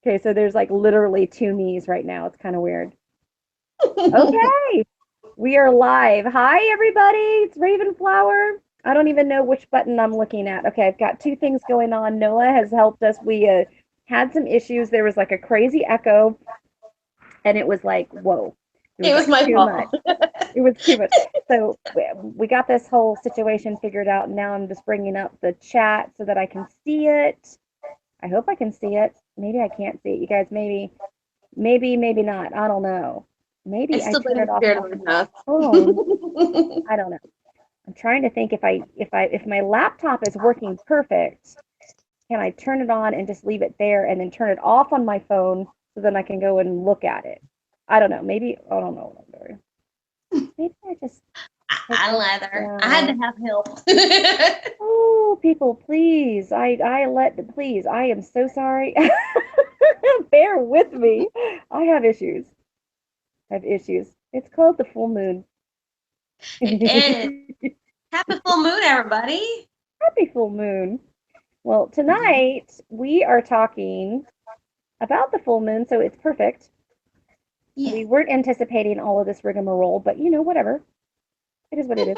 Okay, so there's like literally two me's right now. It's kind of weird. Okay, we are live. Hi, everybody. It's Ravenflower. I don't even know which button I'm looking at. Okay, I've got two things going on. Noah has helped us. We had some issues. There was like a crazy echo, and it was like, whoa. It was my fault. It was too much. So we got this whole situation figured out. And now I'm just bringing up the chat so that I can see it. I hope I can see it. Maybe I can't see it. You guys, maybe not. I don't know. Maybe I turned it off my phone. I don't know. I'm trying to think if my laptop is working perfect, can I turn it on and just leave it there and then turn it off on my phone so then I can go and look at it? I don't know. Maybe I don't know what I'm doing. Maybe I just. I don't either. I had to have help. Oh, people, please! Please. I am so sorry. Bear with me. I have issues. It's called the full moon. It is. Happy full moon, everybody. Happy full moon. Well, tonight we are talking about the full moon, so it's perfect. Yeah. We weren't anticipating all of this rigmarole, but whatever. It is what it is.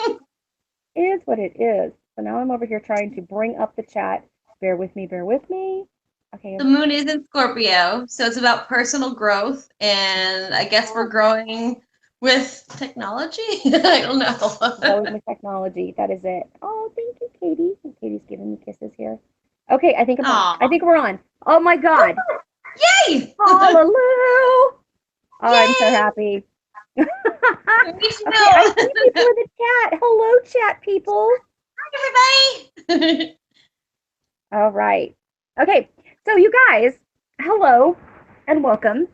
It is what it is. So now I'm over here trying to bring up the chat. Bear with me. Okay. The moon is in Scorpio, so it's about personal growth, and I guess we're growing with technology. I don't know. Growing with technology. That is it. Oh, thank you, Katie. Katie's giving me kisses here. Okay, I think we're on. Oh my God. Yay! Hallelujah. Oh, I'm so happy. Okay, I see people in the chat. Hello, chat people. Hi, everybody. All right. Okay, so you guys, hello and welcome.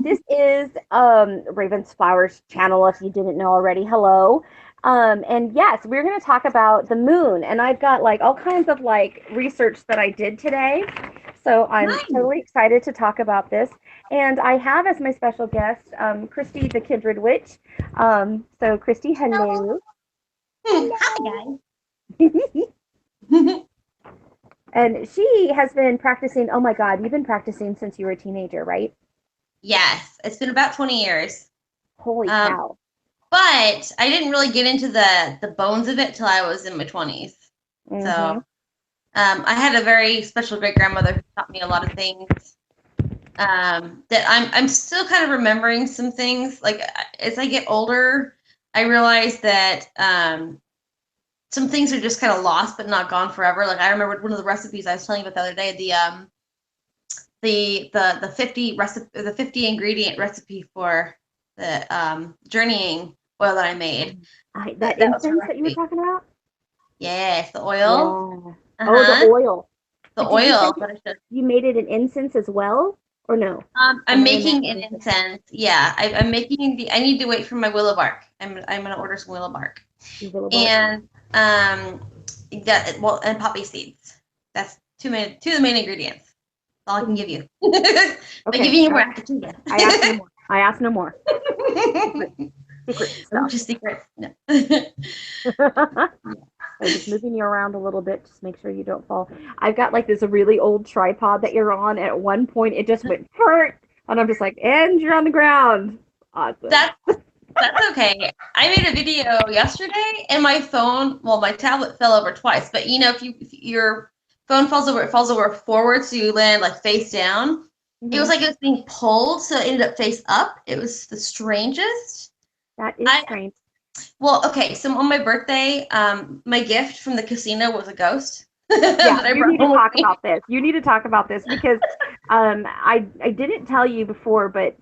This is Raven's Flowers channel, if you didn't know already. Hello. And yes, we're going to talk about the moon, and I've got like all kinds of like research that I did today. So I'm totally excited to talk about this. And I have as my special guest, Kristi the Kindred Witch. So Kristi, hello. Hi, guys. And she has been practicing. Oh my God, you've been practicing since you were a teenager, right? Yes, it's been about 20 years. Holy cow. But I didn't really get into the bones of it till I was in my 20s. Mm-hmm. So I had a very special great grandmother who taught me a lot of things that I'm still kind of remembering some things. Like as I get older, I realize that some things are just kind of lost but not gone forever. Like I remember one of the recipes I was telling you about the other day, the 50 ingredient recipe for the journeying oil that I made. That incense that you were talking about? Yes, the oil. Yeah. Oh, the oil. The oil. You made it an incense as well, or no? I'm making an incense. Yeah, I'm making I need to wait for my willow bark. I'm gonna order some willow bark. And and poppy seeds. That's two of the main ingredients. That's all I can give you. Okay. I'm giving you more after 2 days. I ask no more. Secret stuff. Just secret. No. So just moving you around a little bit, just make sure you don't fall. I've got like this really old tripod that you're on. At one point, it just went hurt, and I'm just like, and you're on the ground. Awesome. That's okay. I made a video yesterday, and my tablet fell over twice. But if your phone falls over, it falls over forward, so you land like face down. Mm-hmm. It was like it was being pulled, so it ended up face up. It was the strangest. That is strange. Well, okay, so on my birthday, my gift from the casino was a ghost. Yeah, you need to talk about this. You need to talk about this because I didn't tell you before, but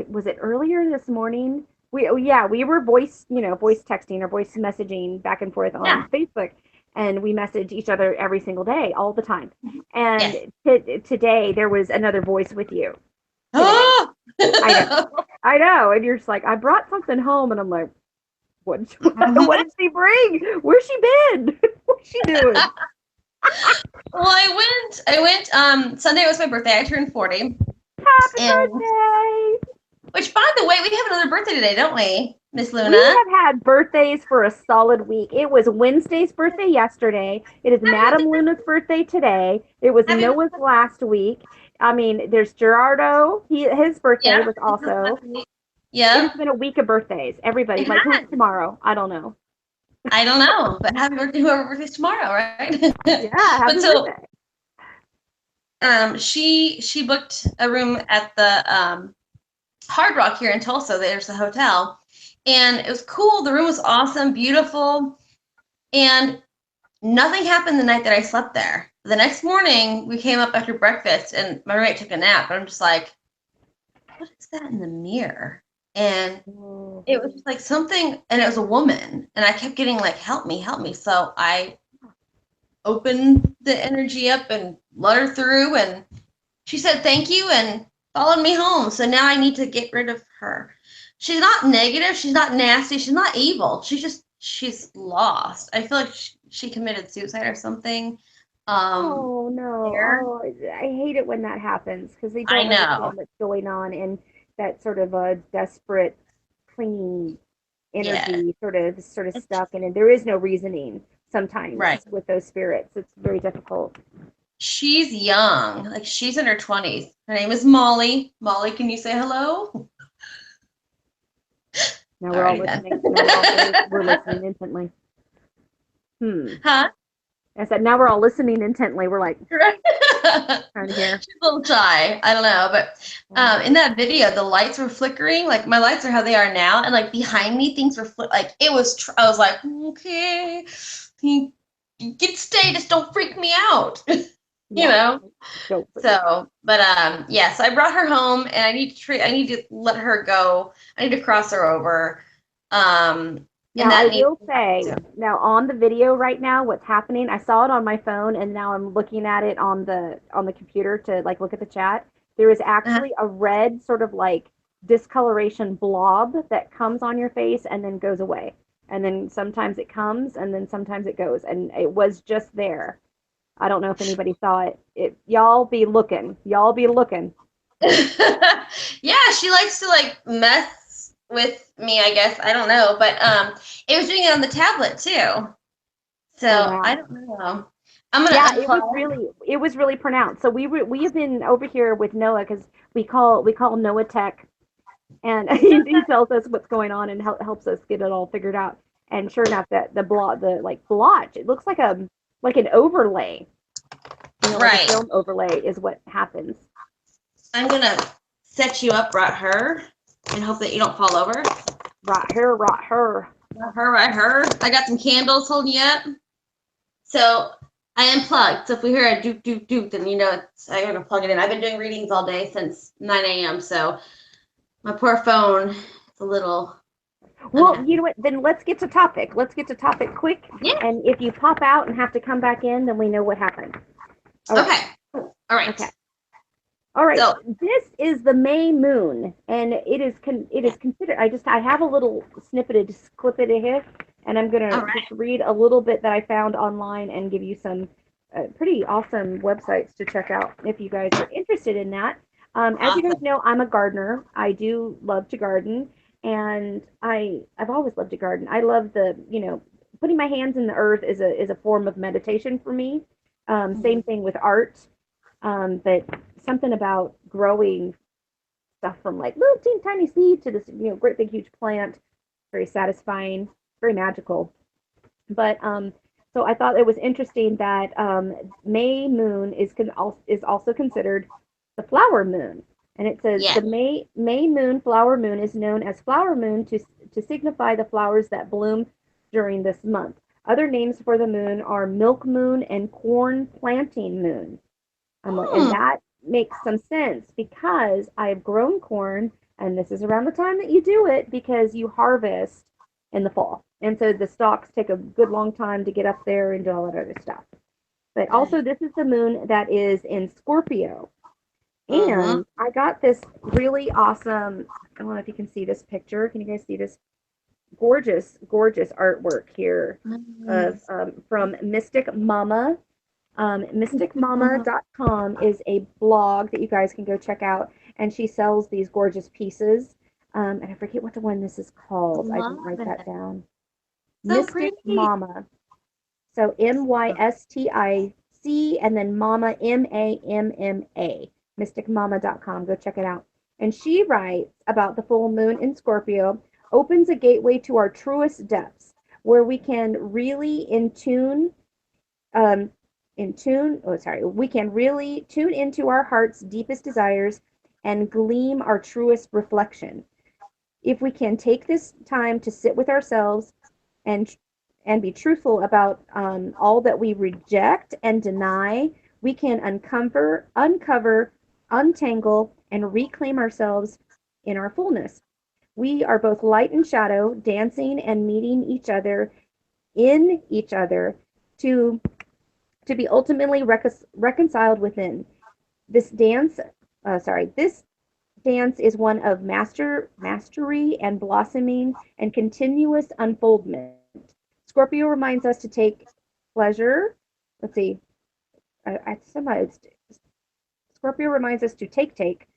was it earlier this morning? We were voice texting or voice messaging back and forth on Facebook, and we message each other every single day, all the time. And today there was another voice with you. Oh! I know, and you're just like, I brought something home, and I'm like, what did she bring? Where's she been? What's she doing? Well, I went Sunday was my birthday. I turned 40. Happy birthday! Which, by the way, we have another birthday today, don't we? Miss We Luna. have had birthdays for a solid week. It was Wednesday's birthday yesterday. It is Madame Luna's birthday today. It was Happy Noah's last week. I mean, there's Gerardo. His birthday yeah. was also. It has Yep. been a week of birthdays. Everybody, It like who's has. tomorrow? I don't know. I don't know, but happy birthday whoever birthday's tomorrow, right? Yeah, But happy so birthday. she booked a room at the Hard Rock here in Tulsa. There's a hotel, and it was cool. The room was awesome, beautiful, and nothing happened the night that I slept there. The next morning, we came up after breakfast, and my roommate took a nap. And I'm just like, what is that in the mirror? And Oh. it was just like something, and it was a woman, and I kept getting like, help me, help me. So I opened the energy up and let her through, and she said thank you and followed me home. So now I need to get rid of her. She's not negative, she's not nasty, she's not evil. She's lost. I feel like she committed suicide or something. Oh no. There. Oh, I hate it when that happens because they I don't understand know. what's going on and that sort of a desperate clinging Yeah. energy sort of stuck and there is no reasoning sometimes Right. with those spirits. It's very difficult. She's young. Like she's in her 20s. Her name is Molly. Molly, can you say hello? Now we're all Already done. listening. Now we're listening intently. Huh? I said now we're all listening intently. We're like trying to hear. She's a little shy. I don't know, but in that video, the lights were flickering. Like my lights are how they are now, and like behind me, things were like it was. I was like, okay, you can stay, just don't freak me out. You Yeah. know. Go. So, but yeah. So I brought her home, and I need to treat. I need to let her go. I need to cross her over. And Now I that needs will to say, happen too. now on the video right now, what's happening? I saw it on my phone, and now I'm looking at it on the computer to like look at the chat. There is Uh-huh. actually a red sort of like discoloration blob that comes on your face and then goes away. And then sometimes it comes, and then sometimes it goes, and it was just there. I don't know if anybody saw it. Y'all be looking. Y'all be looking. Yeah, she likes to like mess with me, I guess. I don't know, but it was doing it on the tablet too. Oh So I wow. don't know. I'm gonna Yeah, unplug. it was really pronounced. So we have been over here with Noah because we call Noah Tech, and he tells us what's going on and helps us get it all figured out. And sure enough, that the like blotch, it looks like an overlay, like a Right. film overlay is what happens. I'm gonna set you up right her and hope that you don't fall over. Right here, right here. Right her, right her. I got some candles holding you up. So I unplugged. So if we hear a doot doot doot, then you know I'm gonna plug it in. I've been doing readings all day since 9 a.m. So my poor phone is a little Well, you unhappy. know what? Then let's get to topic. Let's get to topic quick. Yeah. And if you pop out and have to come back in, then we know what happened. All right. Okay. All right. Okay. All right. So This is the May moon, and it is considered. I have a little snippet to just clip it here, and I'm all gonna right. just read a little bit that I found online and give you some pretty awesome websites to check out if you guys are interested in that. As you guys Awesome. know, I'm a gardener. I do love to garden, and I've always loved to garden. I love putting my hands in the earth is a form of meditation for me. Same thing with art. But something about growing stuff from like little teeny tiny seed to this great big huge plant, very satisfying, very magical. But so I thought it was interesting that May moon is also considered the flower moon. And it says Yeah. the May moon, flower moon, is known as flower moon to signify the flowers that bloom during this month. Other names for the moon are milk moon and corn planting moon. And Hmm. that makes some sense because I've grown corn, and this is around the time that you do it because you harvest in the fall. And so the stalks take a good long time to get up there and do all that other stuff. But also, Right. this is the moon that is in Scorpio. Mm-hmm. And I got this really awesome, I don't know if you can see this picture. Can you guys see this gorgeous, gorgeous artwork here of Nice. from Mystic Mama. Mysticmama.com is a blog that you guys can go check out, and she sells these gorgeous pieces. And I forget what the one this is called. I Love didn't write that it. down. So Mystic pretty. Mama. So MYSTIC and then Mama MAMMA. Mysticmama.com. Go check it out. And she writes about the full moon in Scorpio opens a gateway to our truest depths where we can really we can really tune into our heart's deepest desires and gleam our truest reflection. If we can take this time to sit with ourselves and be truthful about all that we reject and deny, we can uncover, untangle, and reclaim ourselves in our fullness. We are both light and shadow, dancing and meeting each other in each other to be ultimately reconciled within. This dance, this dance is one of mastery and blossoming and continuous unfoldment. Scorpio reminds us to take pleasure. Let's see. Scorpio reminds us to take.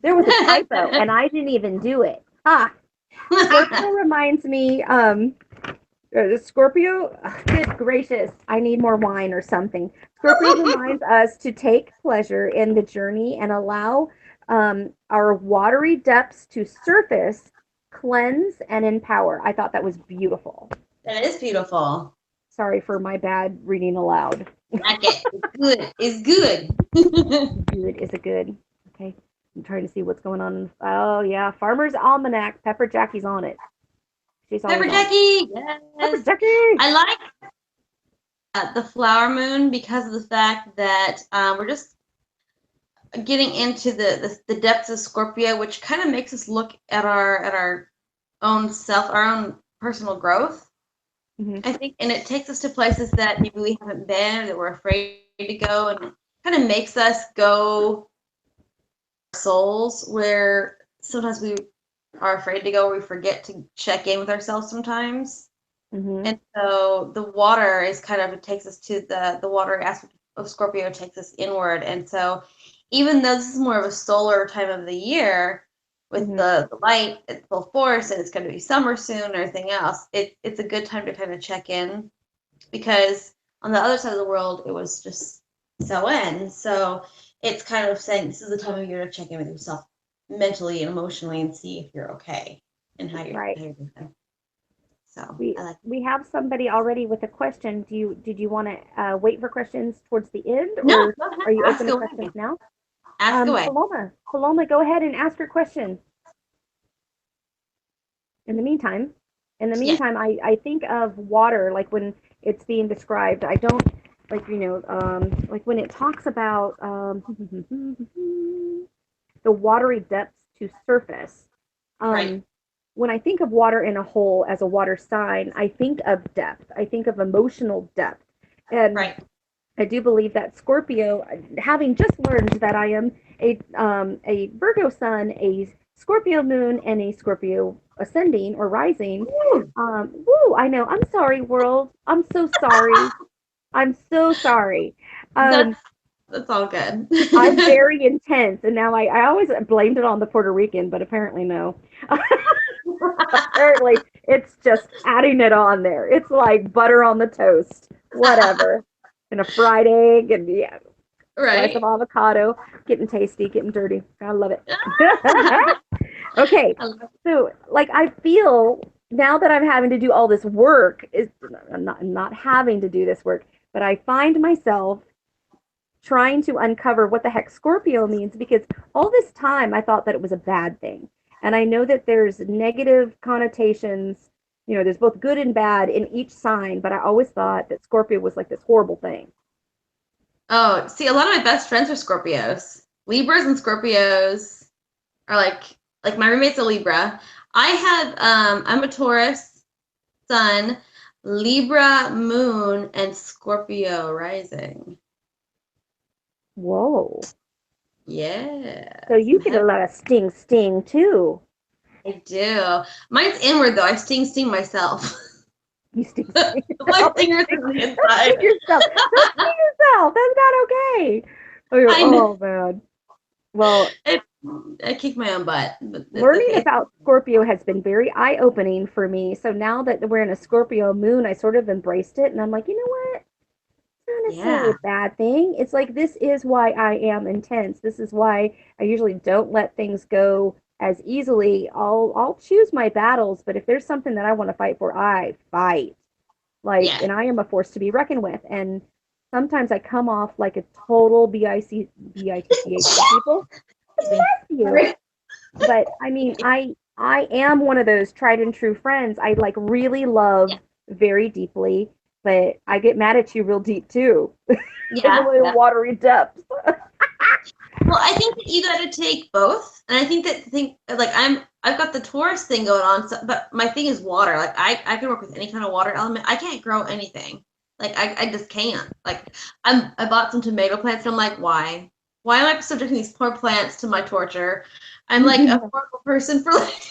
There was a typo, and I didn't even do it. Ah, Scorpio reminds me. Scorpio, good gracious, I need more wine or something. Scorpio reminds us to take pleasure in the journey and allow our watery depths to surface, cleanse, and empower. I thought that was beautiful. That is beautiful. Sorry for my bad reading aloud. Like it. It's good. It's good. Good is a good. Okay. I'm trying to see what's going on. Oh, yeah. Farmer's Almanac. Pepper Jackie's on it. She's always Pepper on it. Jackie. Yes. Pepper Jackie. I like the flower moon because of the fact that we're just getting into the depths of Scorpio, which kind of makes us look at our own self, our own personal growth. Mm-hmm. I think, and it takes us to places that maybe we haven't been or that we're afraid to go, and kind of makes us go souls where sometimes we are afraid to go, or we forget to check in with ourselves sometimes. Mm-hmm. And so the water is kind of, it takes us to the water aspect of Scorpio, takes us inward. And so even though this is more of a solar time of the year, with Mm-hmm. the light at full force, and it's going to be summer soon and everything else, it's a good time to kind of check in, because on the other side of the world, it was just so it's kind of saying this is the time of year to check in with yourself mentally and emotionally and see if you're okay and how you're doing. So we have somebody already with a question. Did you want to wait for questions towards the end, no, or are you open to questions now? Ask away. Paloma, go ahead and ask your question. In the meantime, I think of water like when it's being described. I don't like like when it talks about the watery depths to surface. Right. When I think of water in a whole as a water sign, I think of depth. I think of emotional depth. And Right. I do believe that Scorpio, having just learned that I am a Virgo sun, a Scorpio moon, and a Scorpio ascending or rising. I know. I'm sorry, world. I'm so sorry. I'm so sorry. That's all good. I'm very intense, and now I always blamed it on the Puerto Rican, but apparently no. Apparently, it's just adding it on there. It's like butter on the toast, whatever, and a fried egg, and yeah, Right. slice of avocado, getting tasty, getting dirty. I love it. Okay, so like I feel now that I'm having to do all this work, I'm not having to do this work, but I find myself trying to uncover what the heck Scorpio means, because all this time I thought that it was a bad thing. And I know that there's negative connotations, there's both good and bad in each sign, but I always thought that Scorpio was like this horrible thing. Oh, see, a lot of my best friends are Scorpios. Libras and Scorpios are like my roommate's a Libra. I'm a Taurus sun, Libra moon, and Scorpio rising. Whoa. Yeah. So you get a lot of sting too. I do. Mine's inward though. I sting myself. You sting. My stingers on the inside. Don't sting yourself. Don't sting yourself. That's not okay. Oh man. Well, I kicked my own butt. But Learning about Scorpio has been very eye-opening for me. So now that we're in a Scorpio moon, I sort of embraced it, and I'm like, you know what? It's not necessarily yeah, a bad thing. It's like this is why I am intense. This is why I usually don't let things go as easily. I'll choose my battles, but if there's something that I want to fight for, I fight. Like, yeah. and I am a force to be reckoned with. And sometimes I come off like a total bitch to people. Excuse me. Bless you. Sorry. But I mean, I am one of those tried and true friends. I like really love Yeah, very deeply, but I get mad at you real deep too. In the yeah, way yeah. watery depths. Well, I think that you got to take both, and I think that like I've got the Taurus thing going on, so, but my thing is water. Like I can work with any kind of water element. I can't grow anything. Like I just can't. Like I bought some tomato plants, and I'm like, why am I subjecting these poor plants to my torture? I'm like a horrible person for like.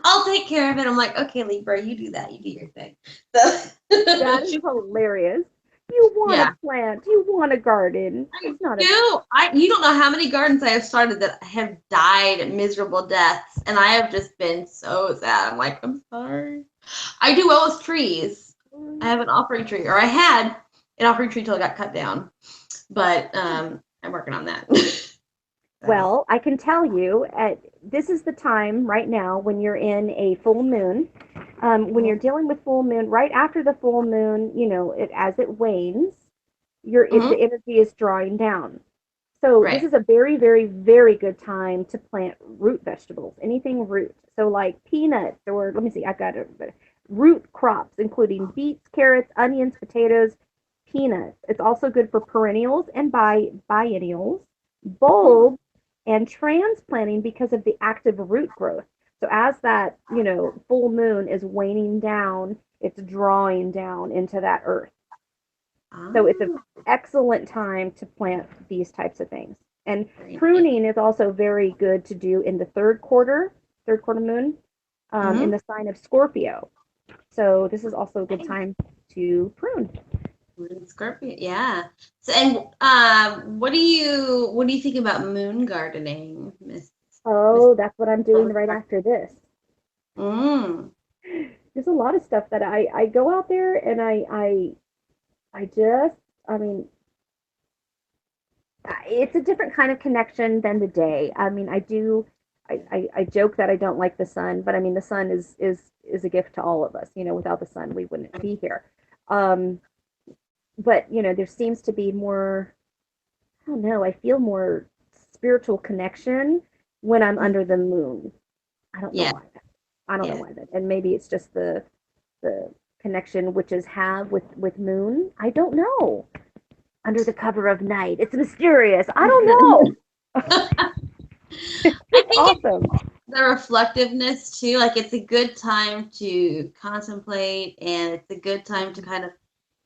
I'll take care of it. I'm like, okay, Libra, you do that. You do your thing. So That is hilarious. You want a yeah. plant, you want a garden. I It's not a do. You don't know how many gardens I have started that have died miserable deaths, and I have just been so sad. I'm like, I'm sorry. I do well with trees. I have an offering tree, or I had an offering tree till it got cut down, but I'm working on that. So, well, I can tell you this is the time right now when you're in a full moon. When you're dealing with full moon, right after the full moon, as it wanes, mhm, the energy is drawing down. So this right. is a very, very, very good time to plant root vegetables, anything root. So like peanuts, or let me see, I've got root crops, including beets, carrots, onions, potatoes, peanuts. It's also good for perennials and biennials, Mhm. bulbs, and transplanting because of the active root growth. So as that, full moon is waning down, it's drawing down into that earth. So it's an Ah, excellent time to plant these types of things. And very nice. pruning is also very good to do in the third quarter moon, in Mhm. the sign of Scorpio. So this is also a good time to prune. Moon Scorpio, yeah. So, and what do you think about moon gardening, Miss Oh, that's what I'm doing right after this. Mm. There's a lot of stuff that I go out there and I just, I mean, it's a different kind of connection than the day. I mean, I joke that I don't like the sun, but I mean the sun is a gift to all of us. Without the sun, we wouldn't be here. Um, but there seems to be more. I don't know. I feel more spiritual connection when I'm under the moon. I don't know Yeah, why. I don't know yeah. why that. And maybe it's just the connection witches have with moon. I don't know. Under the cover of night, it's mysterious. I don't know. I It's think it's awesome. the reflectiveness too. Like it's a good time to contemplate, and it's a good time to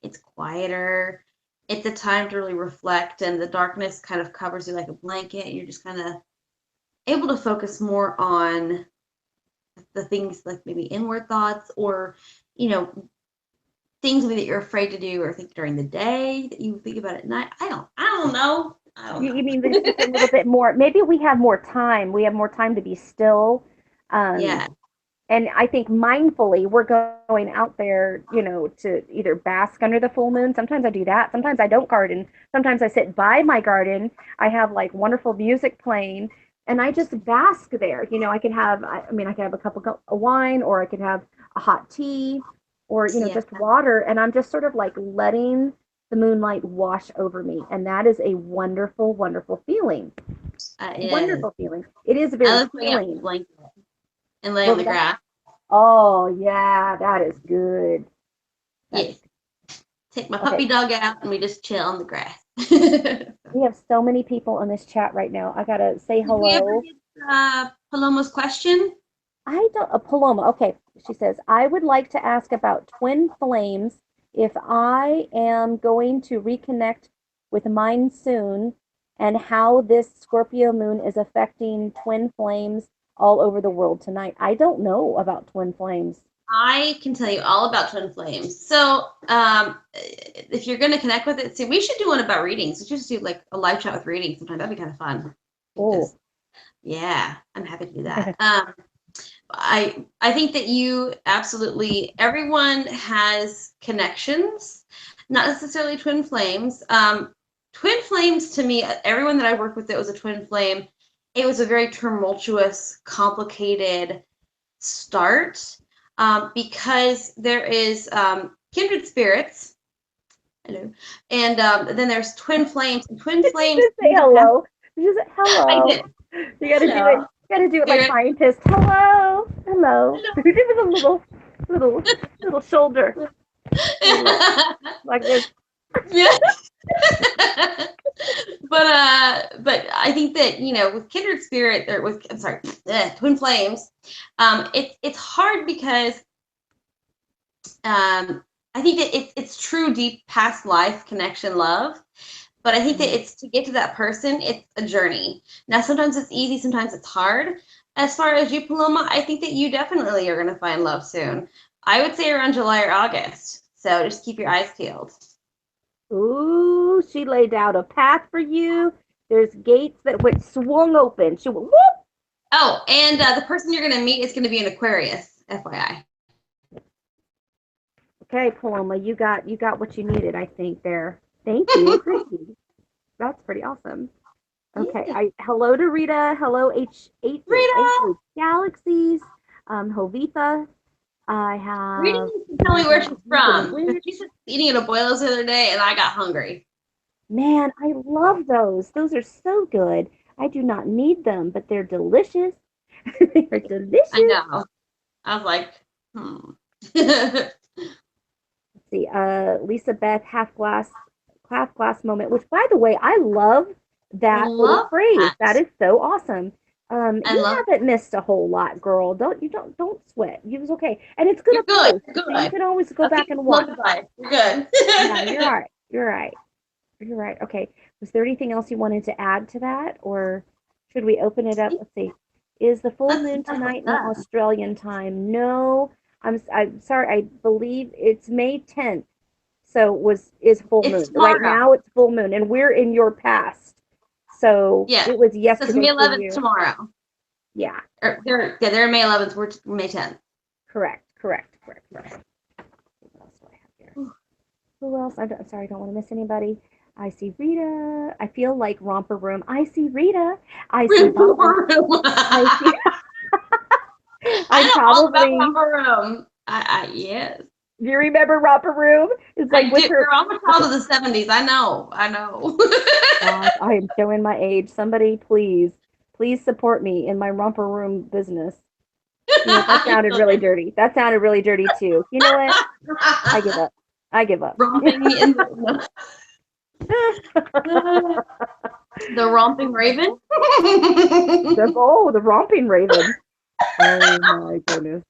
it's quieter. It's a time to really reflect, and the darkness kind of covers you like a blanket, and you're just kind of able to focus more on the things like maybe inward thoughts or, you know, things maybe that you're afraid to do or think during the day that you think about at night. I don't know. I don't You know. mean there's just a little bit more? Maybe we have more time. We have more time to be still. Um, Yeah. and I think mindfully, we're going out there, to either bask under the full moon. Sometimes I do that. Sometimes I don't garden. Sometimes I sit by my garden. I have like wonderful music playing, and I just bask there. I could have, I could have a cup of wine, or I could have a hot tea, or Yeah. just water, and I'm just sort of like letting the moonlight wash over me, and that is a wonderful, wonderful feeling. It is. Wonderful feeling. It is I very love putting out my healing. blanket and lay on What the was that? grass. Oh, yeah, that is good. That is Yes. Take my okay. puppy dog out and we just chill on the grass. We have so many people in this chat right now. I gotta say Did we ever hello. get Paloma's question? I don't, a Paloma. Okay, she says, I would like to ask about twin flames if I am going to reconnect with mine soon and how this Scorpio moon is affecting twin flames all over the world tonight. I don't know about twin flames. I can tell you all about twin flames. So, if you're going to connect with it, see, we should do one about readings. We should just do like a live chat with readings sometime. That'd be kind of fun. Because, yeah, I'm happy to do that. I think that you absolutely, everyone has connections, not necessarily twin flames. Twin flames to me, everyone that I worked with that was a twin flame, it was a very tumultuous, complicated start, because there is kindred spirits. Hello. And then there's twin flames. And twin flames. Just say hello. Just say hello. I did. You gotta do it. You gotta do it like scientists. Hello. Hello. Give it a little shoulder. Like this. Yeah. But I think that, you know, with kindred spirit, or with, I'm sorry, twin flames, it's hard because I think that it's true deep past life connection love, but I think that it's to get to that person, it's a journey. Now sometimes it's easy, sometimes it's hard. As far as you, Paloma, I think that you definitely are going to find love soon. I would say around July or August. So just keep your eyes peeled. Ooh, she laid out a path for you. There's gates that swung open. She went whoop. Oh, and the person you're going to meet is going to be an Aquarius, FYI. Okay, Paloma, you got what you needed, I think there. Thank you, Kristi. That's pretty awesome. Okay, hello to Rita. Hello, H8 Rita! Galaxies. Hovitha. I have. Rita needs to tell me where she's from. She was eating at Abuelo's the other day, and I got hungry. Man, I love those. Those are so good. I do not need them, but they're delicious. They're delicious. I know. I was like, Let's see. Lisa Beth, half glass moment. Which, by the way, I love that little phrase. That is so awesome. You haven't missed a whole lot, girl. Don't sweat. You was okay, and it's good. Good. So you can always go back and watch. You're good. Yeah, you're all right. You're right. Okay. Was there anything else you wanted to add to that, or should we open it up? Let's see. Is the full moon tonight in Australian time? No. I'm sorry. I believe it's May 10th. So is full moon. Right now it's full moon, and we're in your past. So it was yesterday. So it's May 11th tomorrow. Yeah. They're May 11th. We're May 10th. Correct. What else do I have here? Who else? I'm sorry. I don't want to miss anybody. I see Rita. I feel like Romper Room. I see Rita. I see Romper Room. I probably Romper Room. Yes. Do you remember Romper Room? It's like with her. I'm a child of the 70s. I know. Gosh, I am showing my age. Somebody, please support me in my Romper Room business. You know, that sounded really dirty. That sounded really dirty too. You know what? I give up. Romping in the romping raven. The romping raven. Oh my goodness.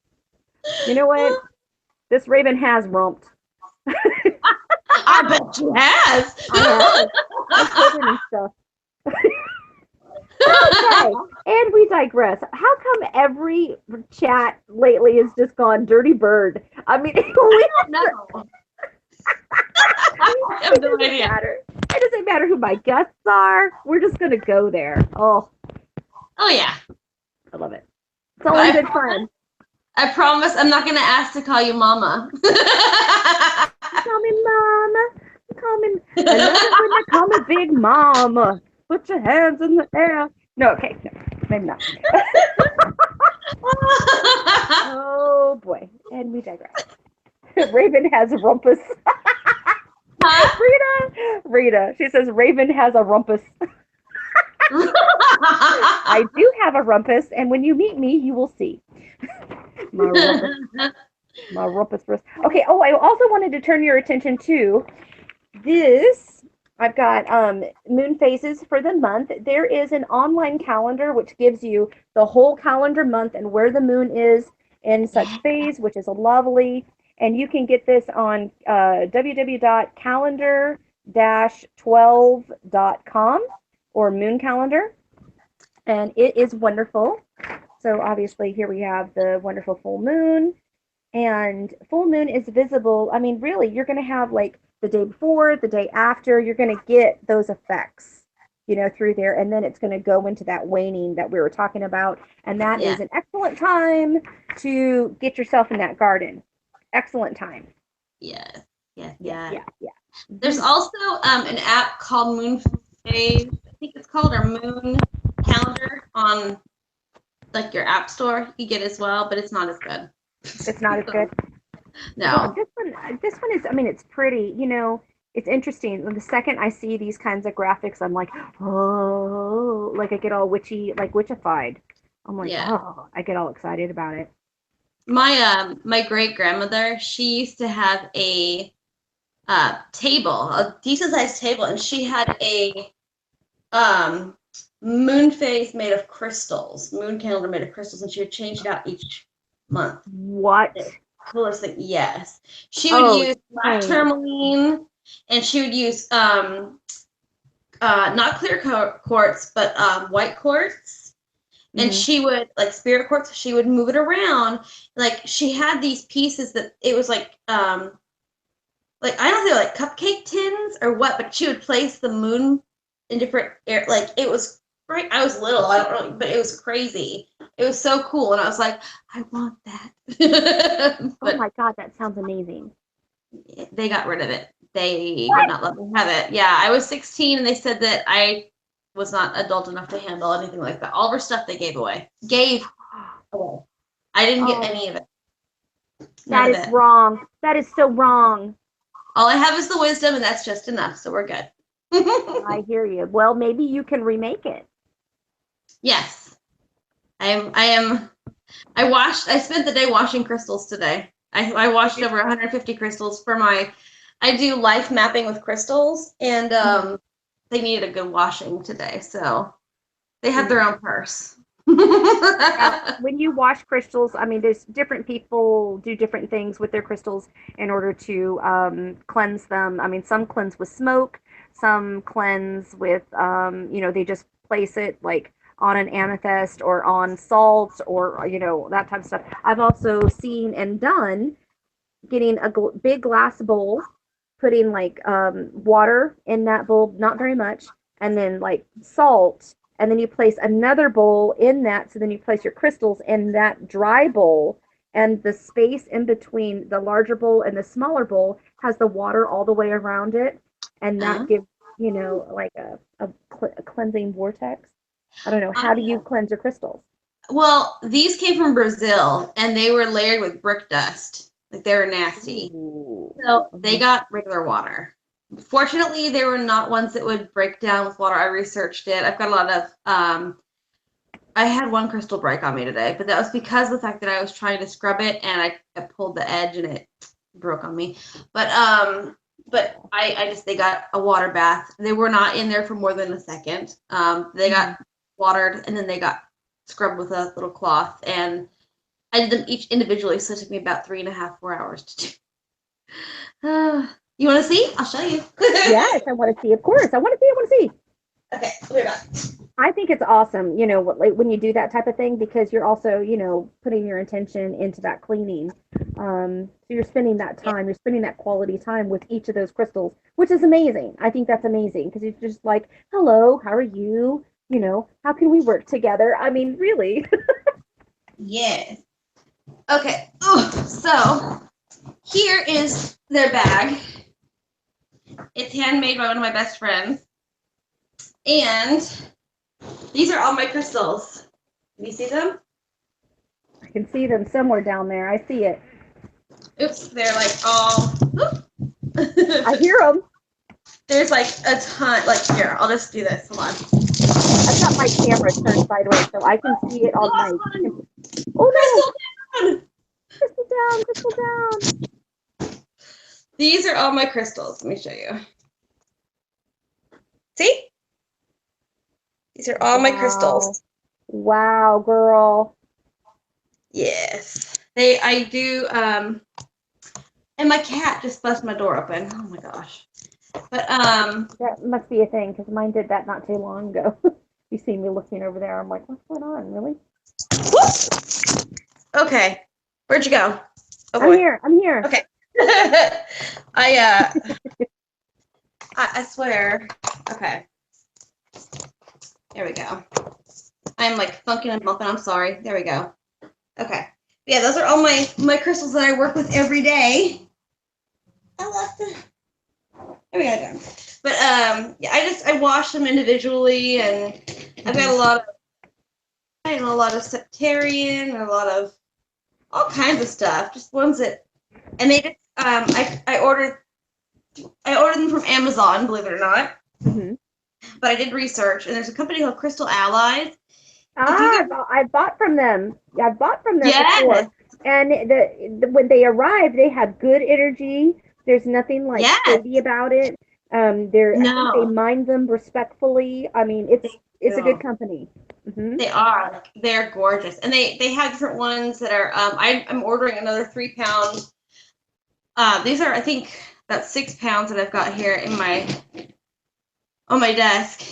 You know what? This raven has romped. I bet she has. And stuff. Okay, and we digress. How come every chat lately has just gone dirty bird? I mean, we don't know. I have no idea. It doesn't matter who my guests are. We're just gonna go there. Oh yeah. I love it. It's all in good fun. I promise I'm not gonna ask to call you Mama. Call me Mama. I love it when they call me Big Mama. Put your hands in the air. No, okay. No, maybe not. Oh, boy. And we digress. Raven has a rumpus. Huh? Rita. She says Raven has a rumpus. I do have a rumpus, and when you meet me, you will see. My rumpus first. Okay, I also wanted to turn your attention to this. I've got moon phases for the month. There is an online calendar which gives you the whole calendar month and where the moon is in such phase, which is lovely. And you can get this on www.calendar-12.com or moon calendar. And it is wonderful. So obviously here we have the wonderful full moon. And full moon is visible. I mean, really, you're going to have like the day before, the day after, you're going to get those effects. through there, and then it's going to go into that waning that we were talking about, and that Yeah. is an excellent time to get yourself in that garden. Excellent time. Yes. Yeah. There's also an app called Moon Phase, I think it's called, or Moon Calendar on like your app store. You get as well, but it's not as good. It's not as good. No. Well, this one is, I mean, it's pretty, it's interesting. The second I see these kinds of graphics, I'm like, oh, like I get all witchy, like witchified. I'm like, Yeah. oh, I get all excited about it. My great grandmother, she used to have a table, a decent sized table, and she had a moon phase made of crystals, moon calendar made of crystals, and she would change it out each month. What? Coolest thing, yes. She would use black nice. tourmaline, and she would use not clear quartz, but white quartz. And she would, like spirit quartz, she would move it around. Like she had these pieces that it was like I don't know if they were like cupcake tins or what, but she would place the moon in different air. Like it was great. I was little, I don't know, but it was crazy. It was so cool, and I was like, I want that. Oh my God, that sounds amazing. They got rid of it. They would not let me have it. Yeah, I was 16, and they said that I was not adult enough to handle anything like that. All of her stuff they gave away. I didn't get any of it. That is wrong. That is so wrong. All I have is the wisdom, and that's just enough, so we're good. I hear you. Well, maybe you can remake it. Yes. I spent the day washing crystals today. I washed over 150 crystals for I do life mapping with crystals, and they needed a good washing today, so they have their own purse. Now, when you wash crystals, I mean, there's different people do different things with their crystals in order to cleanse them. I mean, some cleanse with smoke, some cleanse with, they just place it like on an amethyst or on salt or, that type of stuff. I've also seen and done getting a big glass bowl, putting like water in that bowl, not very much, and then like salt, and then you place another bowl in that. So then you place your crystals in that dry bowl, and the space in between the larger bowl and the smaller bowl has the water all the way around it, and that gives like a cleansing vortex. I don't know. How do you cleanse your crystals? Well, these came from Brazil, and they were layered with brick dust. Like they were nasty. Ooh. So they got regular water. Fortunately, they were not ones that would break down with water. I researched it. I've got a lot of I had one crystal break on me today, but that was because of the fact that I was trying to scrub it and I pulled the edge and it broke on me. But they got a water bath. They were not in there for more than a second. They got watered and then they got scrubbed with a little cloth, and I did them each individually, so it took me about 3.5, 4 hours to do. You want to see? I'll show you. Yes, I want to see. Of course, I want to see. Okay, we're back. I think it's awesome, like when you do that type of thing, because you're also, putting your intention into that cleaning. So you're spending that time, you're spending that quality time with each of those crystals, which is amazing. I think that's amazing because it's just like, hello, how are you? How can we work together? I mean, really. Yes. Okay. So here is their bag. It's handmade by one of my best friends. And these are all my crystals. Can you see them? I can see them somewhere down there. I see it. Oops, they're like all. I hear them. There's like a ton. Like here, I'll just do this. Hold on. I've got my camera turned sideways so I can see it on my. Oh no! Crystal down! Crystal down! These are all my crystals. Let me show you. See? These are all my crystals. Wow, girl. Yes. I do, and my cat just busted my door open. Oh my gosh. But, that must be a thing, because mine did that not too long ago. You see me looking over there. I'm like, what's going on? Really? Okay. Where'd you go? Oh, boy. I'm here. Okay. I swear. Okay. There we go. I'm like funking and bumping. I'm sorry. There we go. Okay. Yeah, those are all my crystals that I work with every day. I love them. There we go. But yeah, I wash them individually, and I've got a lot of sectarian, and a lot of all kinds of stuff. Just ones that, and they just I ordered them from Amazon, believe it or not. Mm-hmm. But I did research, and there's a company called Crystal Allies. I bought from them. I've bought from them Yes. before. And when they arrive, they have good energy. There's nothing like shady about it. I think they mind them respectfully. I mean, it's a good company. Mm-hmm. They are. They're gorgeous, and they have different ones that are. I'm ordering another 3 pound. These are, I think, about 6 pounds that I've got here on my desk.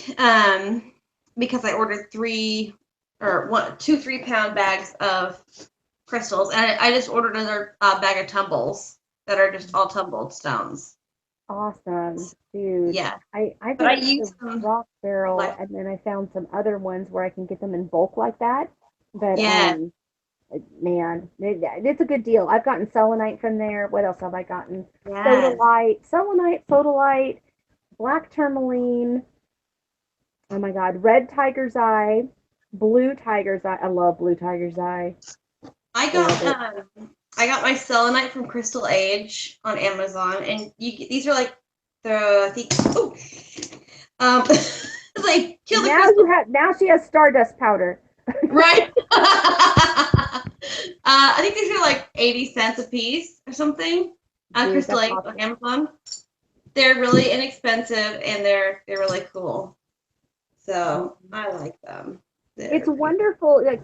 Because I ordered 2 3-pound bags of crystals, and I just ordered another bag of tumbles that are just all tumbled stones. Awesome, dude. Yeah. I use the rock barrel, and then I found some other ones where I can get them in bulk like that. But man, it's a good deal. I've gotten selenite from there. What else have I gotten? Sodalite, sodalite, black tourmaline. Oh my God, red tiger's eye, blue tiger's eye. I love blue tiger's eye. I got my selenite from Crystal Age on Amazon, and these are like I think like kill the crystal. Now she has stardust powder. Right. I think these are like 80 cents a piece or something on Crystal Age on Amazon. They're really inexpensive, and they're really cool. So I like them. It's wonderful. Like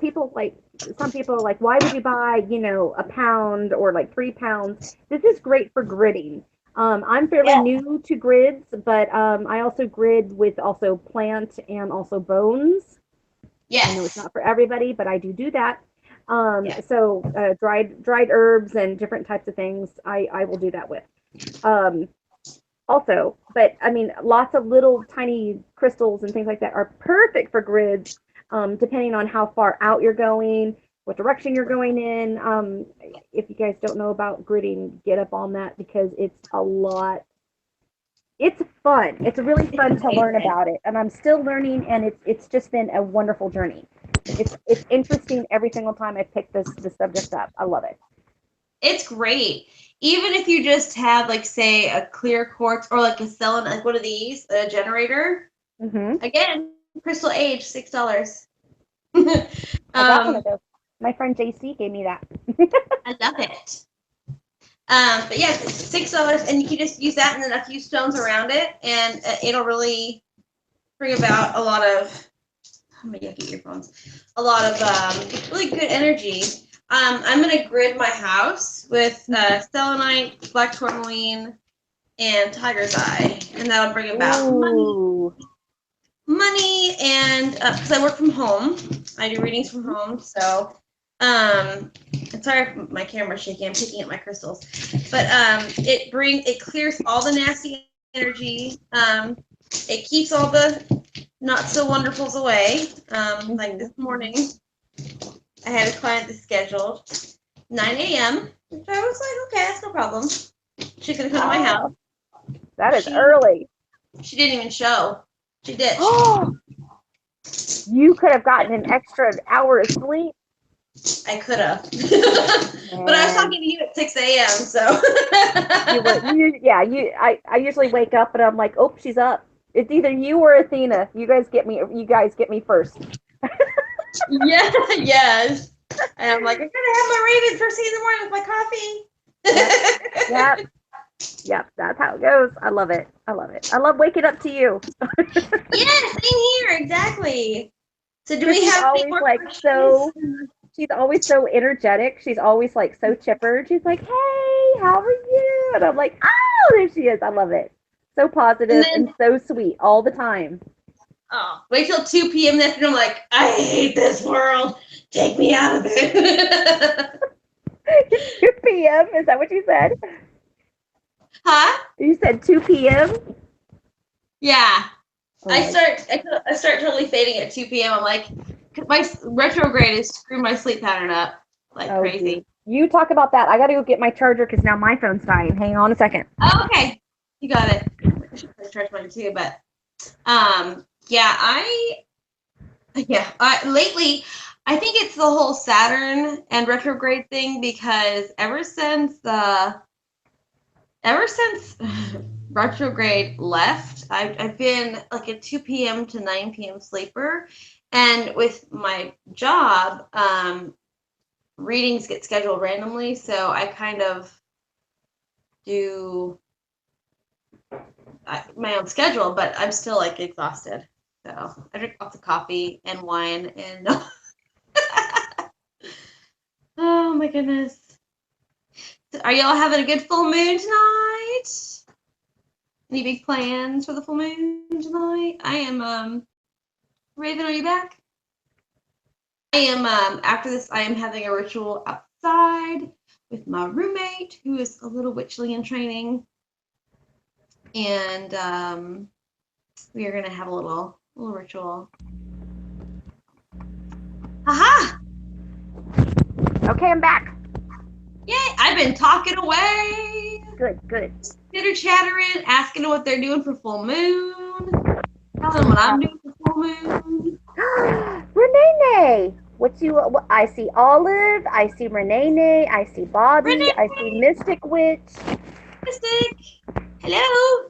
some people are like, why would you buy, a pound or like 3 pounds? This is great for gridding. I'm fairly new to grids, but I also grid with also plant and also bones. Yes. I know it's not for everybody, but I do that. So dried herbs and different types of things I will do that with. Also, but I mean, lots of little tiny crystals and things like that are perfect for grids, depending on how far out you're going, what direction you're going in. If you guys don't know about gridding, get up on that because it's a lot. It's fun. It's really fun to learn about it, and I'm still learning, and it's just been a wonderful journey. It's interesting every single time I pick this subject up. I love it. It's great. Even if you just have, like, say, a clear quartz or like a selenite, like one of these, a generator. Mm-hmm. Again, Crystal Age, $6. I got one of those. My friend JC gave me that. I love it. But yeah, it's $6, and you can just use that and then a few stones around it, and it'll really bring about a lot of. How many yucky earphones? A lot of really good energy. I'm gonna grid my house with selenite, black tourmaline, and tiger's eye, and that'll bring about money, and because I work from home, I do readings from home, so and sorry if my camera's shaking. I'm picking up my crystals, but it clears all the nasty energy. It keeps all the not so wonderfuls away. Like this morning, I had a client that's scheduled 9 a.m., which I was like, okay, that's no problem. She's going to come to my house. That is early. She didn't even show. She ditched. You could have gotten an extra hour of sleep. I could have. But I was talking to you at 6 a.m., so. I usually wake up and I'm like, oh, she's up. It's either you or Athena. You guys get me first. Yes. And I'm like, I'm gonna have my Raven first thing in the morning with my coffee. Yep, that's how it goes. I love it. I love waking up to you. Yeah, same here, exactly. So do we have always like she's always so energetic. She's always like so chipper. She's like, hey, how are you? And I'm like, oh, there she is. I love it. So positive and so sweet all the time. Oh, wait till 2 p.m. in the afternoon. I'm like, I hate this world. Take me out of it. 2 p.m. Is that what you said? Huh? You said 2 p.m.? Yeah. Oh I start totally fading at 2 p.m. I'm like, my retrograde is screwing my sleep pattern up like oh, crazy. dude. You talk about that. I got to go get my charger because now my phone's dying. Hang on a second. Oh, okay. You got it. I should probably charge mine too, but lately I think it's the whole Saturn and retrograde thing because ever since retrograde left, I've been like a 2 p.m. to 9 p.m. sleeper, and with my job, readings get scheduled randomly, so I kind of do my own schedule, but I'm still like exhausted. So I drink lots of coffee and wine and oh my goodness. Are y'all having a good full moon tonight? Any big plans for the full moon tonight? I am Raven, are you back? I am after this I am having a ritual outside with my roommate who is a little witchly in training. And we are gonna have a little ritual. Aha! Okay, I'm back. Yay! I've been talking away. Good. Chitter chattering, asking them what they're doing for full moon. Telling them what I'm doing for full moon. Renee, I see Olive, I see Renee, I see Bobby, Renee! I see Mystic Witch. Mystic! Hello!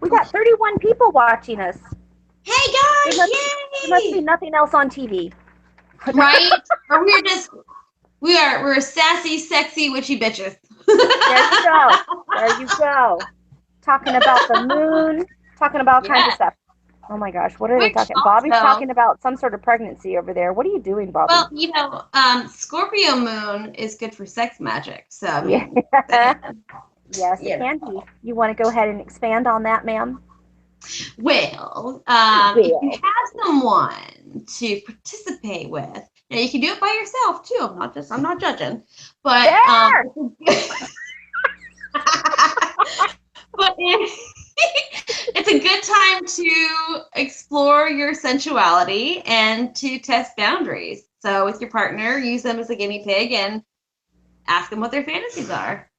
We got 31 people watching us. Hey guys! There Yay! must be nothing else on TV. Right? Or we're sassy, sexy, witchy bitches. There you go. Talking about the moon, talking about all kinds of stuff. Oh my gosh, what are they talking? Bobby's talking about some sort of pregnancy over there. What are you doing, Bobby? Well, Scorpio moon is good for sex magic. So I mean, yes, it can be. You want to go ahead and expand on that, ma'am? Well, if you have someone to participate with, now you can do it by yourself too. I'm not judging, but but it's a good time to explore your sensuality and to test boundaries. So with your partner, use them as a guinea pig and ask them what their fantasies are.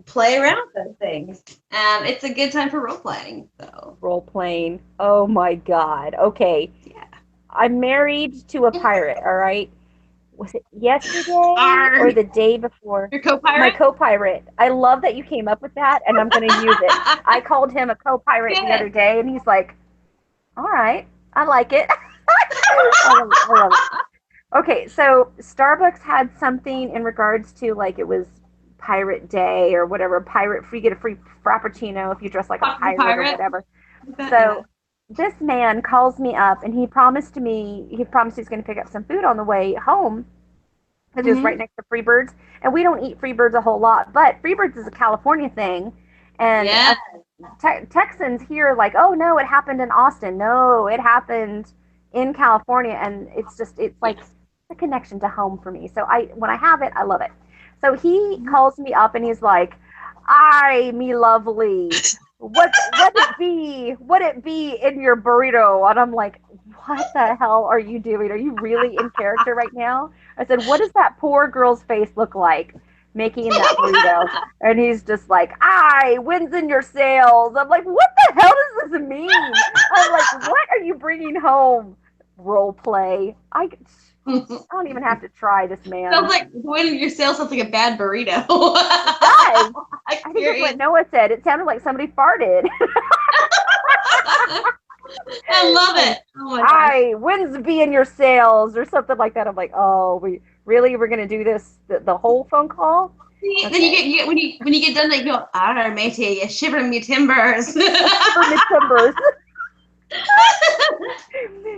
Play around with those things. It's a good time for role playing. So role playing. Oh my God. Okay. Yeah. I'm married to a pirate. All right. Was it yesterday or the day before? Your co-pirate? My co-pirate. I love that you came up with that, and I'm going to use it. I called him a co-pirate the other day, and he's like, all right, I like it. I love it. Okay, so Starbucks had something in regards to, like, it was Pirate Day or whatever. You get a free Frappuccino if you dress like a pirate or whatever. So this man calls me up, and he promised he's going to pick up some food on the way home because he was right next to Freebirds, and we don't eat Freebirds a whole lot, but Freebirds is a California thing, and Texans here like, oh no, it happened in Austin. No, it happened in California, and it's like a connection to home for me. So when I have it, I love it. So he calls me up, and he's like, "Ay, me lovely, would it be in your burrito?" And I'm like, what the hell are you doing? Are you really in character right now? I said, what does that poor girl's face look like making that burrito? And he's just like, wins in your sales. I'm like, what the hell does this mean? I'm like, what are you bringing home? Role play. I don't even have to try this, man. Sounds like winning your sales sounds like a bad burrito. It does. I think that's what Noah said. It sounded like somebody farted. I love it. Oh my gosh. Wins be in your sales or something like that. I'm like, oh, we're gonna do this the whole phone call? Okay. Then you get when you get done, they go, all right, matey, you shivering me timbers. Shivering me timbers.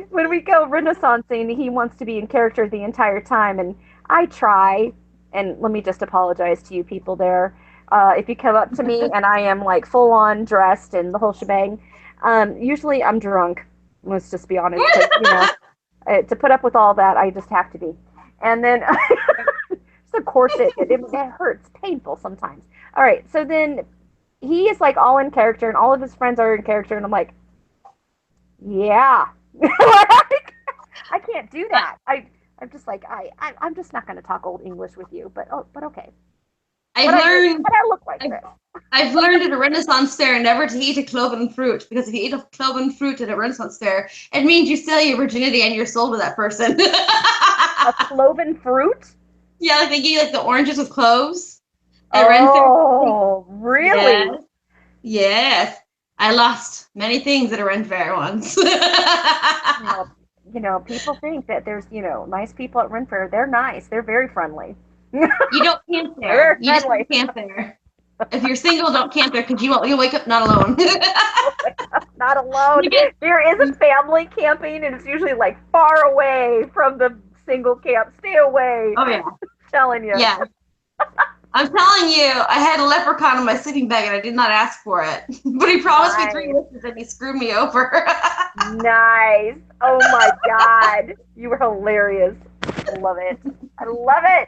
When we go Renaissancing, he wants to be in character the entire time, and I try. And let me just apologize to you people there. If you come up to me and I am like full on dressed and the whole shebang, usually I'm drunk. Let's just be honest. To put up with all that, I just have to be. And then it's a corset. It hurts, painful sometimes. All right, so then he is like all in character, and all of his friends are in character, and I'm like, yeah. I can't do that. I'm just like I'm just not going to talk old English with you. But okay. I've learned. But I look like this. I've learned at a Renaissance fair never to eat a cloven fruit, because if you eat a cloven fruit at a Renaissance fair, it means you sell your virginity and your soul to that person. A cloven fruit? Yeah, like they give you like the oranges with cloves at Ren Fair. Oh, really? Yes. Yes. I lost many things at a Ren Fair once. People think that there's, nice people at Ren Fair. They're nice. They're very friendly. You don't camp there. You just don't camp there. If you're single, don't camp there, because you'll wake up not alone. Not alone. There is a family camping, and it's usually like far away from the single camp. Stay away. Oh yeah. I'm telling you. Yeah. I'm telling you, I had a leprechaun in my sleeping bag and I did not ask for it. But he promised me 3 wishes and he screwed me over. Nice. Oh my God. You were hilarious. I love it. I love it.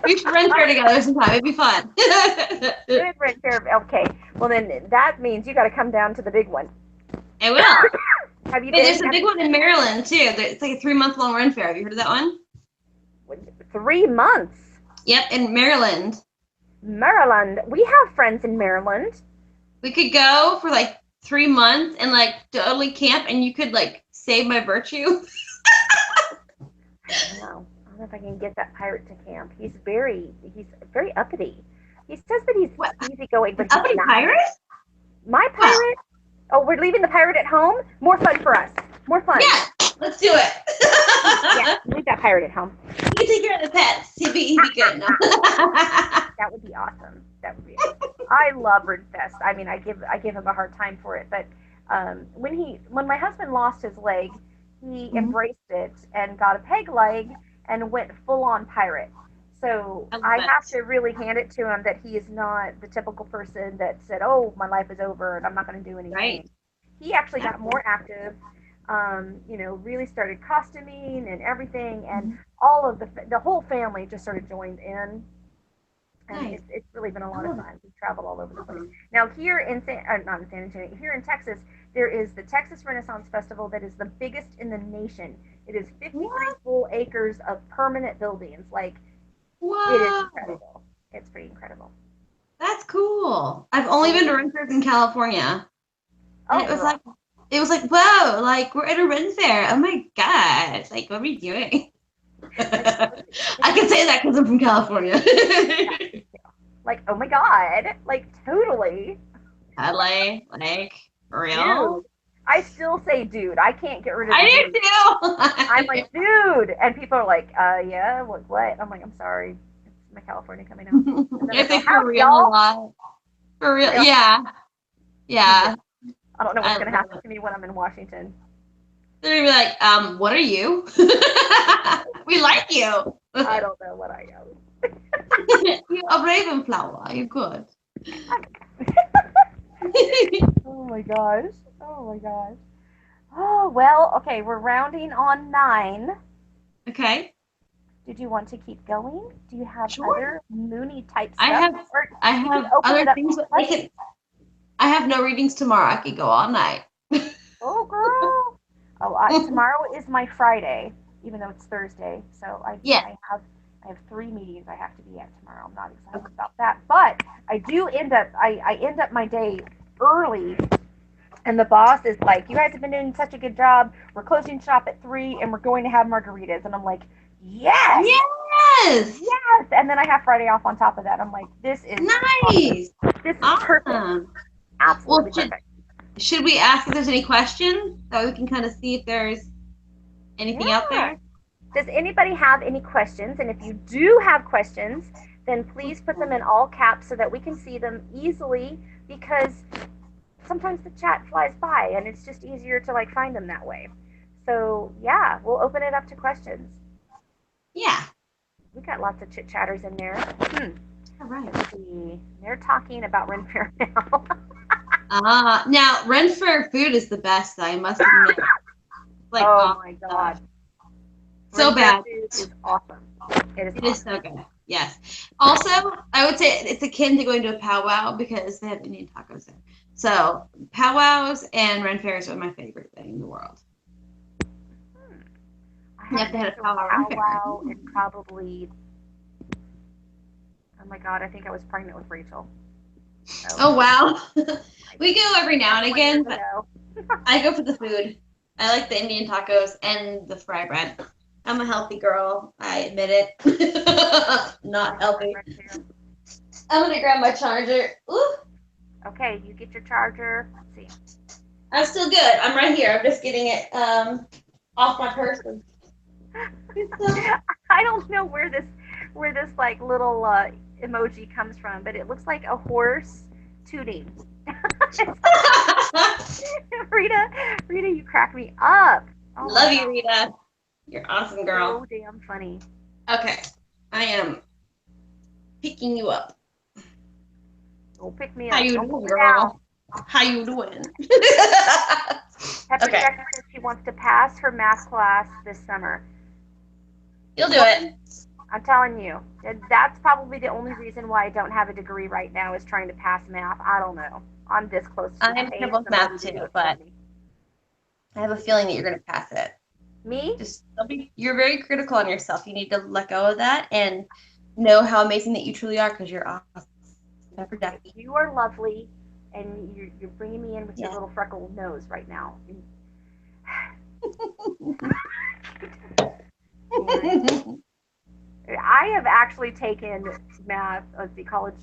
We should rent fair together sometime. It'd be fun. Good rent fair. Okay. Well, then that means you got to come down to the big one. I will. Have you been? There's a big one in Maryland too. It's like a 3-month-long rent fair. Have you heard of that one? 3 months. Yep, in Maryland. Maryland. We have friends in Maryland. We could go for like 3 months and like totally camp, and you could like save my virtue. I don't know if I can get that pirate to camp. He's very uppity. He says that he's easygoing, but uppity pirate? My pirate? Oh, we're leaving the pirate at home? More fun for us. More fun. Yeah, let's do it. Yeah, leave that pirate at home. You can take care of the pets. He'd be good. No. That would be awesome. I love Ridfest. I mean, I give him a hard time for it, but when my husband lost his leg, he embraced it and got a peg leg and went full on pirate. So I have to really hand it to him that he is not the typical person that said, "Oh, my life is over and I'm not going to do anything." Right. He actually got more active. Really started costuming and everything, and all of the whole family just sort of joined in. And it's really been a lot of fun. We travel all over the place. Now here in not in San Antonio, here in Texas, there is the Texas Renaissance Festival that is the biggest in the nation. It is 53 full acres of permanent buildings. Like, it is incredible. It's pretty incredible. That's cool. I've only been to Ren Fairs in California. And it was like, whoa, like we're at a Ren Fair. Oh my God. Like, what are we doing? I can say that because I'm from California. Like, oh my God. Like, totally. LA, like, for real? Dude. I still say dude. I can't get rid of I do too. I'm like, dude. And people are like, yeah, what? I'm like, I'm sorry. It's my California coming out. I think for real a lot. For real, yeah. Yeah. I don't know what's going to happen to me when I'm in Washington. They're going to be like, what are you? We like you. I don't know what I am. You're a raven flower. You're good. Oh my gosh. Oh, well, okay, we're rounding on 9. Okay. Did you want to keep going? Do you have other moony type stuff? I have other things. I have no readings tomorrow. I could go all night. Oh, girl. Oh, tomorrow is my Friday, even though it's Thursday. So I have 3 meetings I have to be at tomorrow. I'm not excited about that, but I do end up my day early, and the boss is like, "You guys have been doing such a good job. We're closing shop at 3, and we're going to have margaritas." And I'm like, "Yes, yes." And then I have Friday off on top of that. I'm like, "This is nice. Awesome. This is perfect. Absolutely perfect." Should we ask if there's any questions so we can kind of see if there's anything out there? Does anybody have any questions? And if you do have questions, then please put them in all caps so that we can see them easily, because sometimes the chat flies by and it's just easier to like find them that way. So yeah, we'll open it up to questions. Yeah. We got lots of chit chatters in there. All right. Let's see. They're talking about Ren Fair now. Now Ren Fair food is the best, I must admit. Like, oh my God. So bad. Food is awesome. It is so good. Yes. Also, I would say it's akin to going to a powwow because they have Indian tacos there. So powwows and Ren fairs are my favorite thing in the world. You have to have a powwow and probably. Oh my God! I think I was pregnant with Rachel. So. Oh wow. We go every now and again, but I go for the food. I like the Indian tacos and the fry bread. I'm a healthy girl. I admit it. Not healthy. I'm gonna grab my charger. Ooh. Okay, you get your charger. Let's see. I'm still good. I'm right here. I'm just getting it off my person. I don't know where this like little emoji comes from, but it looks like a horse tooting. Rita, you crack me up. Oh, love you, Rita. You're awesome, girl. So damn funny. Okay, I am picking you up. Don't pick me up. How you doing, girl? How you doing? Pepper Jack says she wants to pass her math class this summer. You'll do it. I'm telling you. That's probably the only reason why I don't have a degree right now is trying to pass math. I don't know. I'm this close to I'm terrible with math too, but I have a feeling that you're going to pass it. Me? You're very critical on yourself. You need to let go of that and know how amazing that you truly are because you're awesome. Pepper Jack. You are lovely, and you're bringing me in with your little freckled nose right now. I have actually taken math,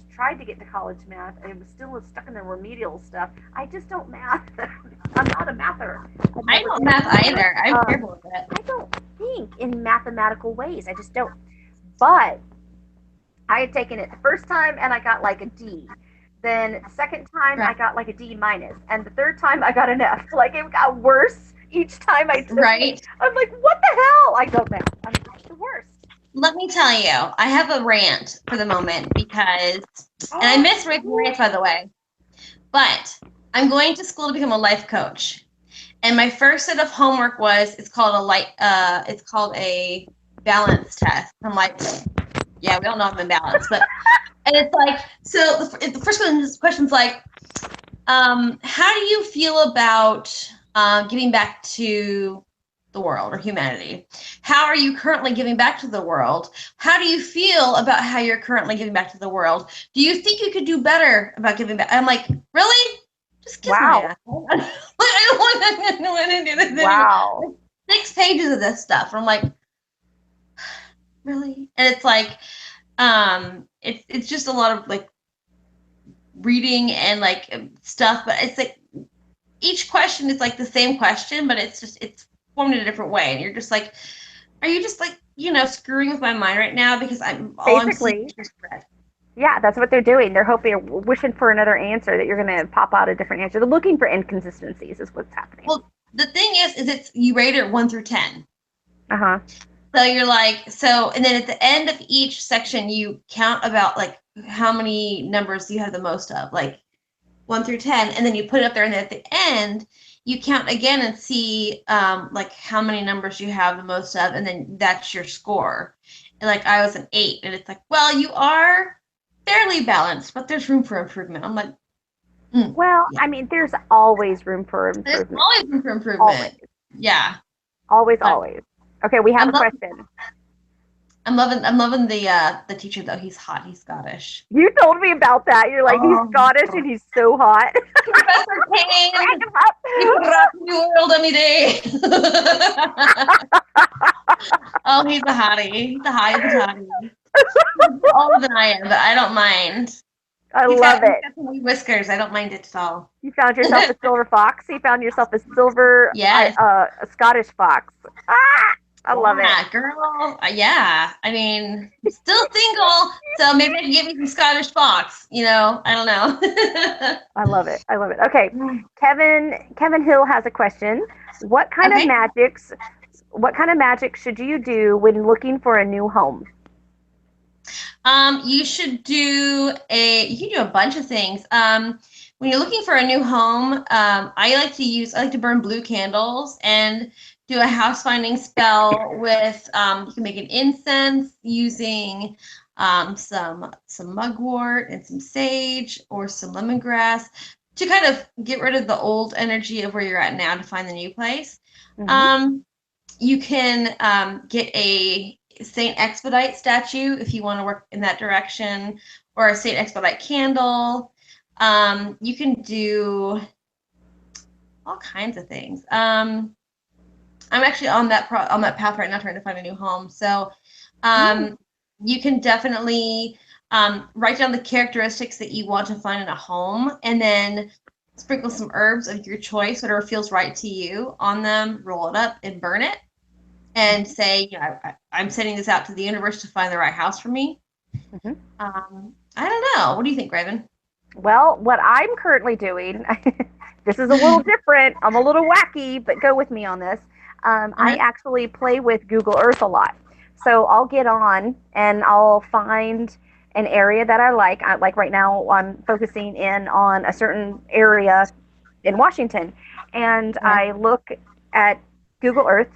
tried to get to college math, and I'm still stuck in the remedial stuff. I just don't math. I'm not a mather. I don't math either. I'm terrible with it. I don't think in mathematical ways. I just don't. But I had taken it the first time, and I got like a D. Then the second time, I got like a D minus. And the third time, I got an F. Like, it got worse each time I took it. I'm like, what the hell? I don't math. I'm the worst. Let me tell you, I have a rant for the moment because, and I miss writing rants, by the way, but I'm going to school to become a life coach. And my first set of homework it's called a balance test. I'm like, yeah, we all know I'm imbalanced, but, and it's like, so the first question's like, how do you feel about giving back to the world or humanity? How are you currently giving back to the world? How do you feel about how you're currently giving back to the world? Do you think you could do better about giving back? I'm like, really? Just kiss my ass. I don't want to do this anymore. 6 pages of this stuff. I'm like, really? And it's like, it's just a lot of like reading and like stuff, but it's like each question is like the same question, but it's formed in a different way, and you're just like, are you just like, screwing with my mind right now because I'm seeing is red. Yeah, that's what they're doing. They're wishing for another answer that you're going to pop out a different answer. They're looking for inconsistencies is what's happening. Well, the thing is you rate it 1 through 10. So you're like, and then at the end of each section, you count about like how many numbers you have the most of, like 1 through 10, and then you put it up there, and then at the end, you count again and see like how many numbers you have the most of, and then that's your score. And like I was an 8, and it's like, well, you are fairly balanced, but there's room for improvement. I'm like, well, yeah. I mean, there's always room for improvement. There's always room for improvement. Always. Yeah. Always. Okay, we have a question. I'm loving the teacher though. He's hot. He's Scottish. You told me about that. You're like, he's Scottish and he's so hot. Professor Kane. He rocked the world any day. Oh, he's a hottie. He's a hottie. He's older than I am, but I don't mind. He's got some whiskers. I don't mind it at all. You found yourself a silver fox. You found yourself a silver, a Scottish fox. I love it. Girl. Yeah. I mean, I'm still single, so maybe I can give you some Scottish fox. I don't know. I love it. Okay. Kevin Hill has a question. What kind of magic should you do when looking for a new home? You should do a bunch of things. when you're looking for a new home, I like to burn blue candles and do a house finding spell with, you can make an incense using some mugwort and some sage or some lemongrass to kind of get rid of the old energy of where you're at now to find the new place. You can get a Saint Expedite statue if you want to work in that direction, or a Saint Expedite candle. You can do all kinds of things. I'm actually on that path right now, trying to find a new home. So you can definitely write down the characteristics that you want to find in a home, and then sprinkle some herbs of your choice, whatever feels right to you, on them, roll it up and burn it, and say, I'm sending this out to the universe to find the right house for me. I don't know. What do you think, Raven? Well, what I'm currently doing, this is a little different. I'm a little wacky, but go with me on this. I actually play with Google Earth a lot. So I'll get on and I'll find an area that I like. Like right now, I'm focusing in on a certain area in Washington. And I look at Google Earth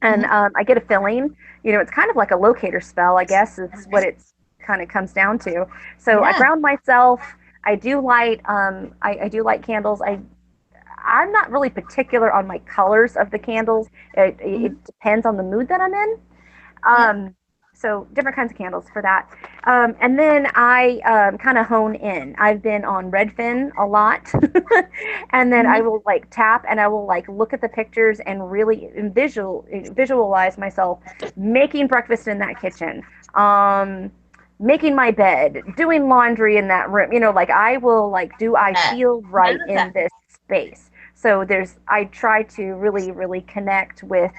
and I get a feeling. It's kind of like a locator spell, I guess, is what it's kind of comes down to. So I ground myself. I do light I do light candles. I'm not really particular on my colors of the candles. It depends on the mood that I'm in. So different kinds of candles for that. And then I kind of hone in. I've been on Redfin a lot. And then I will like tap and I will like look at the pictures and really visualize myself making breakfast in that kitchen. Making my bed, doing laundry in that room, like I will like, do I feel right in this space? So I try to really, really connect with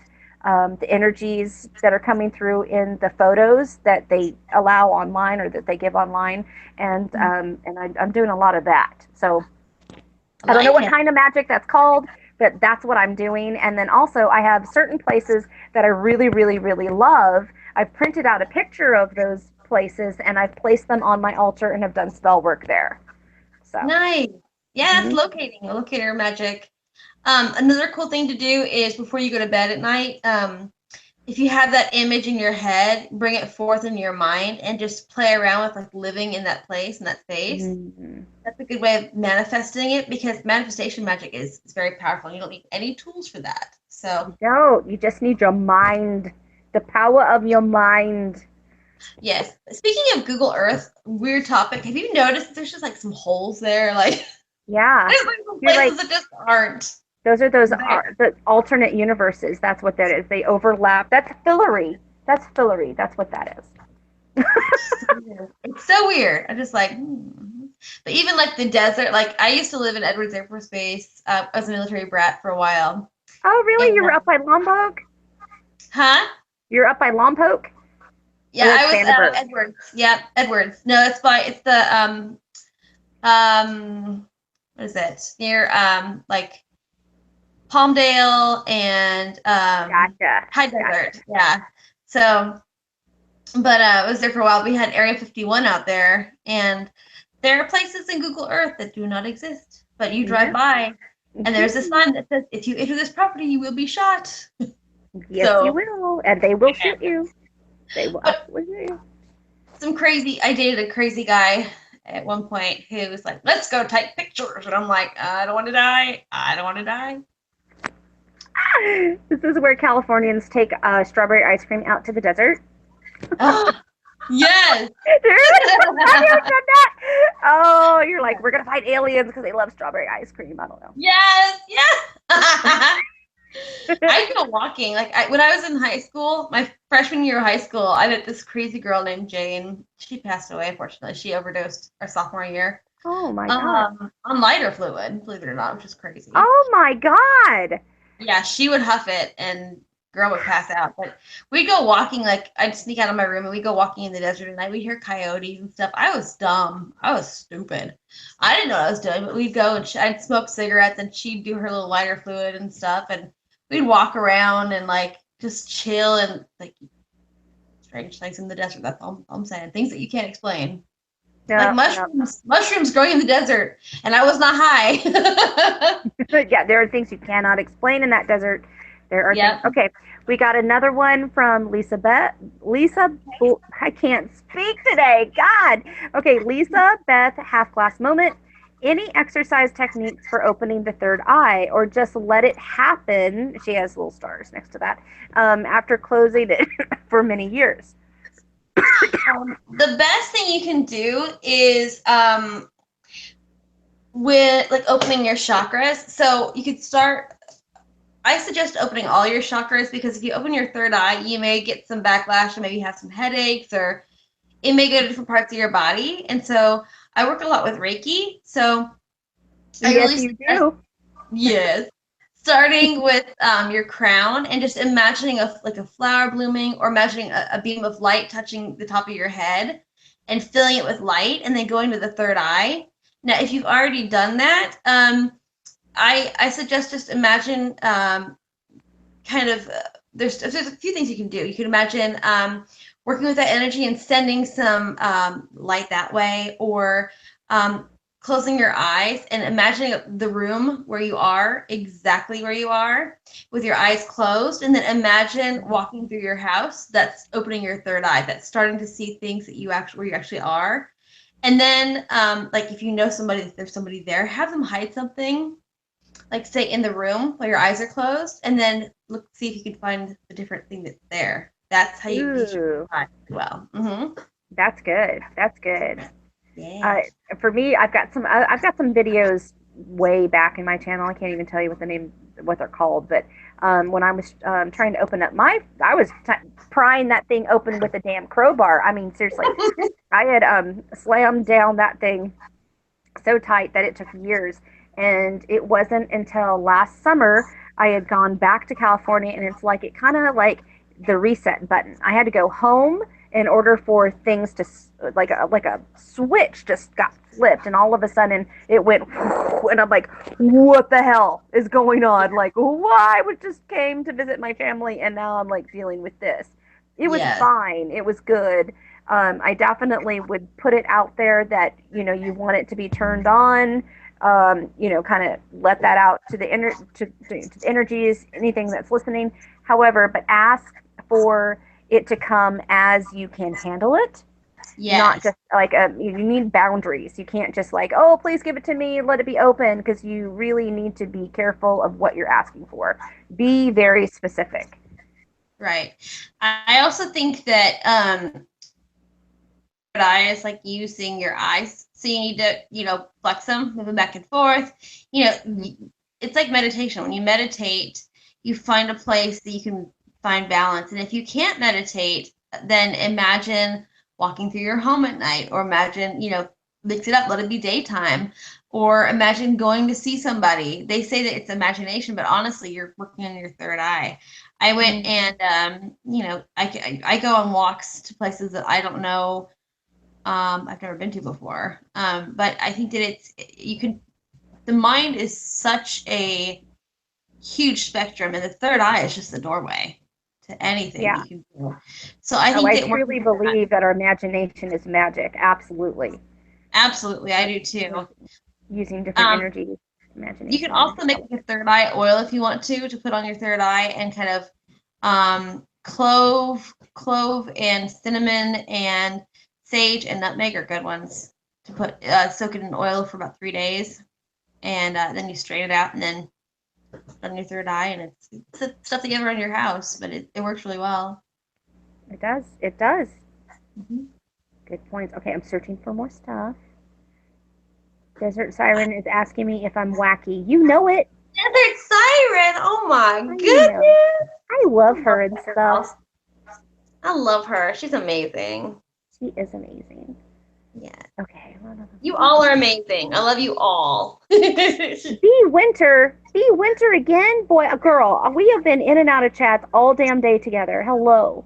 the energies that are coming through in the photos that they allow online or that they give online. And I'm doing a lot of that. So I don't know what kind of magic that's called, but that's what I'm doing. And then also I have certain places that I really, really, really love. I've printed out a picture of those places and I've placed them on my altar and have done spell work there. So nice. Yeah, that's locator magic. Another cool thing to do is before you go to bed at night, if you have that image in your head, bring it forth in your mind and just play around with like living in that place, in that space. That's a good way of manifesting it, because manifestation magic is very powerful. You don't need any tools for that. So you just need your mind, the power of your mind. Yes. Speaking of Google Earth, weird topic. Have you noticed there's just like some holes there? Like, there's like some places that just aren't. Those are the alternate universes. That's what that is. They overlap. That's fillery. That's what that is. It's so weird. I'm just like, But even like the desert, like I used to live in Edwards Air Force Base. I was a military brat for a while. Oh, really? You were up by Lompoc? Huh? You're up by Lompoc? Yeah, I was Edwards. Yeah, Edwards. No, it's the what is it? Near like Palmdale and Gotcha. High Desert. Yeah. So, but I was there for a while. We had Area 51 out there, and there are places in Google Earth that do not exist, but you drive by, and there's a sign that says, "If you enter this property, you will be shot." Yes, you will, and they will shoot you. They will absolutely do. I dated a crazy guy at one point who was like, "Let's go take pictures," and I'm like, "I don't want to die. I don't want to die." This is where Californians take strawberry ice cream out to the desert. Oh, yes. Have you ever done that? Oh, you're like, we're gonna fight aliens because they love strawberry ice cream. I don't know. Yes, yes. I go walking. Like when I was in high school, my freshman year of high school, I met this crazy girl named Jane. She passed away, unfortunately. She overdosed our sophomore year. Oh my god. On lighter fluid, believe it or not, which is crazy. Oh my god. Yeah, she would huff it and girl would pass out. But we'd go walking, like I'd sneak out of my room and we'd go walking in the desert and we'd hear coyotes and stuff. I was dumb. I was stupid. I didn't know what I was doing, but we'd go and I'd smoke cigarettes and she'd do her little lighter fluid and stuff, and we'd walk around and like just chill and like strange things in the desert. That's all I'm saying. Things that you can't explain. Like mushrooms growing in the desert, and I was not high. Yeah, there are things you cannot explain in that desert. There are things. Okay, we got another one from Lisa Beth. I can't speak today. God. Okay, Lisa Beth, half glass moment. Any exercise techniques for opening the third eye, or just let it happen? She has little stars next to that. After closing it for many years. The best thing you can do is with like opening your chakras. So you could start. I suggest opening all your chakras, because if you open your third eye, you may get some backlash and maybe have some headaches, or it may go to different parts of your body. And so I work a lot with Reiki. So I yes, you do. Yes. Starting with your crown and just imagining a flower blooming, or imagining a beam of light touching the top of your head and filling it with light, and then going to the third eye. Now, if you've already done that, I suggest just imagine there's a few things you can do. You can imagine working with that energy and sending some light that way, or closing your eyes and imagining the room where you are, exactly where you are, with your eyes closed, and then imagine walking through your house. That's opening your third eye. That's starting to see things that where you actually are. And then, like if you know somebody, if there's somebody there, have them hide something, like say in the room while your eyes are closed, and then see if you can find the different thing that's there. That's how you teach your eyes as well. Mm-hmm. That's good. That's good. Yeah. For me, I've got some videos way back in my channel. I can't even tell you what they're called, but when I was trying to open up I was prying that thing open with a damn crowbar. I mean, seriously, I had slammed down that thing so tight that it took years. And it wasn't until last summer I had gone back to California, and it's like it kind of like the reset button. I had to go home in order for things to like a switch just got flipped, and all of a sudden it went, and I'm like, what the hell is going on? Like, why? I just came to visit my family, and now I'm like dealing with this. It was fine. It was good. I definitely would put it out there that you want it to be turned on. Kind of let that out to the to the energies, anything that's listening. However, but ask for it to come as you can handle it. Yes. Not just like you need boundaries. You can't just like, oh, please give it to me, let it be open, because you really need to be careful of what you're asking for. Be very specific. Right. I also think that eye is like using your eyes. So you need to, flex them, move them back and forth. It's like meditation. When you meditate, you find a place that you can find balance. And if you can't meditate, then imagine walking through your home at night, or imagine, mix it up, let it be daytime, or imagine going to see somebody. They say that it's imagination, but honestly, you're working on your third eye. I went and, I go on walks to places that I don't know. I've never been to before. But I think that the mind is such a huge spectrum, and the third eye is just the doorway to anything you can do. So I think I truly believe that our imagination is magic. Absolutely. Absolutely. I do too. Using different energies. Imagination. You can also make like a third eye oil if you want to put on your third eye, and kind of clove and cinnamon and sage and nutmeg are good ones to put, soak it in oil for about 3 days, and then you strain it out, and then put on your third eye, and it's the stuff that you have around your house, but it works really well. It does. It does. Mm-hmm. Good points. Okay, I'm searching for more stuff. Desert Siren is asking me if I'm wacky. You know it. Desert Siren. Oh my goodness. I love her and stuff. I love her. She's amazing. She is amazing. Yeah. Okay. You all are amazing. I love you all. Be Winter again, boy, a girl. We have been in and out of chats all damn day together. Hello.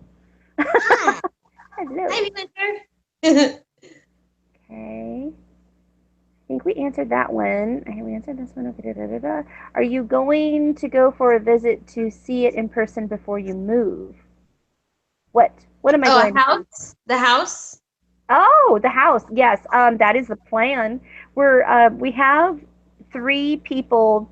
Hi. Hello. Hi, Winter. Okay. I think we answered that one. We answered this one. Okay. Are you going to go for a visit to see it in person before you move? What am I going to? The house? Oh, the house. Yes, that is the plan. We have 3 people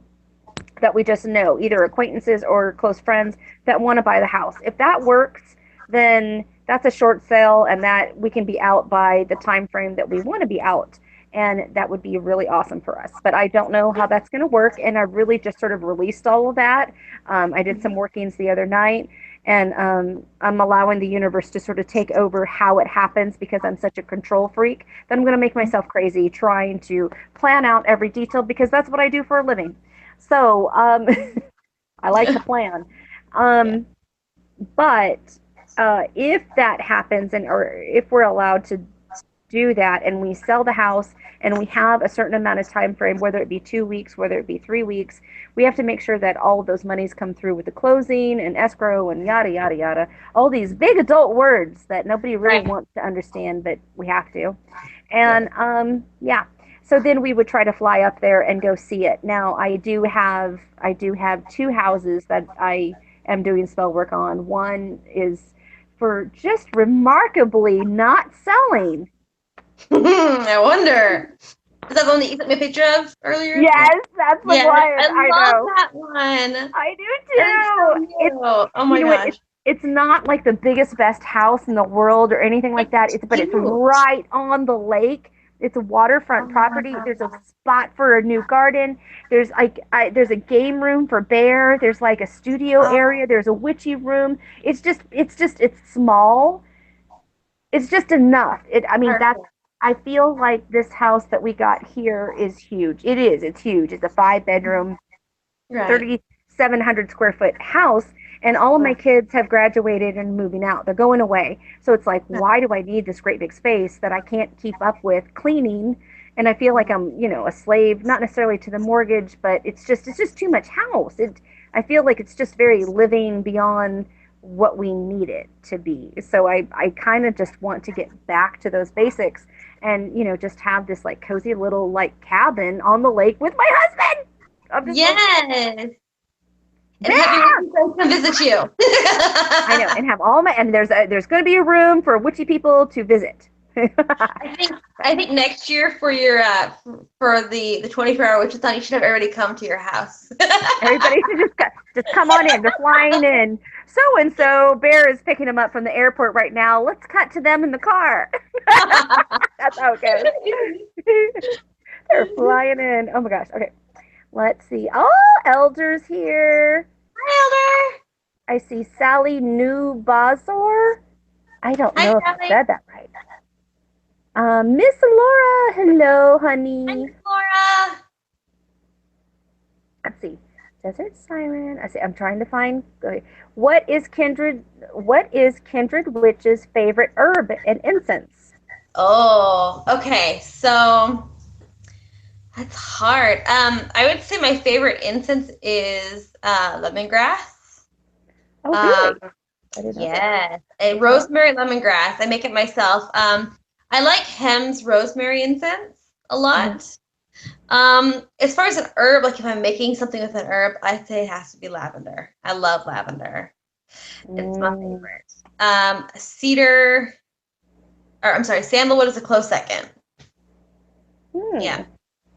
that we just know, either acquaintances or close friends that want to buy the house. If that works, then that's a short sale and that we can be out by the time frame that we want to be out. And that would be really awesome for us. But I don't know how that's going to work. And I really just sort of released all of that. I did some workings the other night, and I'm allowing the universe to sort of take over how it happens because I'm such a control freak that I'm going to make myself crazy trying to plan out every detail because that's what I do for a living. So I like to plan. Yeah. Um, but if that happens, and or if we're allowed to do that, and we sell the house, and we have a certain amount of time frame, whether it be 2 weeks, whether it be 3 weeks, we have to make sure that all of those monies come through with the closing and escrow and yada yada yada. All these big adult words that nobody really Right. wants to understand, but we have to. Yeah. And yeah. So then we would try to fly up there and go see it. Now I do have 2 houses that I am doing spell work on. One is for just remarkably not selling. I wonder. Is that the one that you sent me a picture of earlier today? Yes, that's the Yes, one. I I love know. that one. I do That is so too. cute. Oh You my know what? gosh. It's not like the biggest, best house in the world or anything like that. It's But it's cute. right on the lake. It's a waterfront property. There's a Oh, spot for a new garden. There's there's a game room for Bear. There's like a studio oh, area. There's a witchy room. It's small. It's just enough. I mean, that's, perfect. I feel like this house that we got here is huge. It is. It's huge. It's a 5 bedroom, Right. 3,700 square foot house, and all of my Right. kids have graduated and moving out. They're going away. So it's like, why do I need this great big space that I can't keep up with cleaning? And I feel like I'm, a slave, not necessarily to the mortgage, but it's just too much house. I feel like it's just very living beyond what we need it to be. So I kind of just want to get back to those basics and, just have this like cozy little like cabin on the lake with my husband. I'm just so Yes. And have your Bear! witchy friends come visit you. I know, and have all my and there's going to be a room for witchy people to visit. I think next year for your for the 24-hour witchathon, you should have everybody come to your house. Everybody should just come on in. They're flying in. So and so Bear is picking them up from the airport right now. Let's cut to them in the car. That's how it goes. They're flying in. Oh my gosh. Okay. Let's see. Oh, Elder's here. Hi, I see Sally New Bazor. I don't Elder. know if Hi, I Sally. said that right. Miss Laura, hello, Hi, honey. Laura. Let's see. Desert Siren. I see. I'm trying to find. Okay. What is Kindred Witch's favorite herb and incense? Oh, okay. So that's hard. I would say my favorite incense is lemongrass. Oh, Um, really? I didn't know that. yes, a Okay. rosemary lemongrass. I make it myself. I like Hem's rosemary incense a Hmm. lot. As far as an herb, like if I'm making something with an herb, I'd say it has to be lavender. I love lavender. It's my Mm. favorite. Cedar, or I'm sorry, sandalwood is a close second. Yeah, Hmm.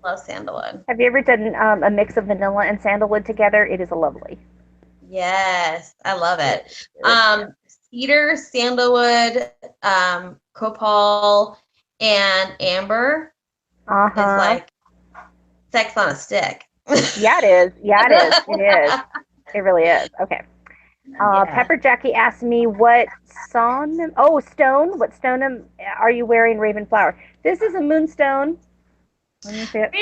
love sandalwood. Have you ever done a mix of vanilla and sandalwood together? It is a lovely. Yes, I love Very it. good. Yeah. Cedar, sandalwood, copal, and amber Uh is huh. like sex on a stick. Yeah, it is. Yeah, it is. It is. It really is. Okay. Yeah. Pepper Jackie asked me what stone are you wearing, Ravenflower? This is a moonstone. Let me see it.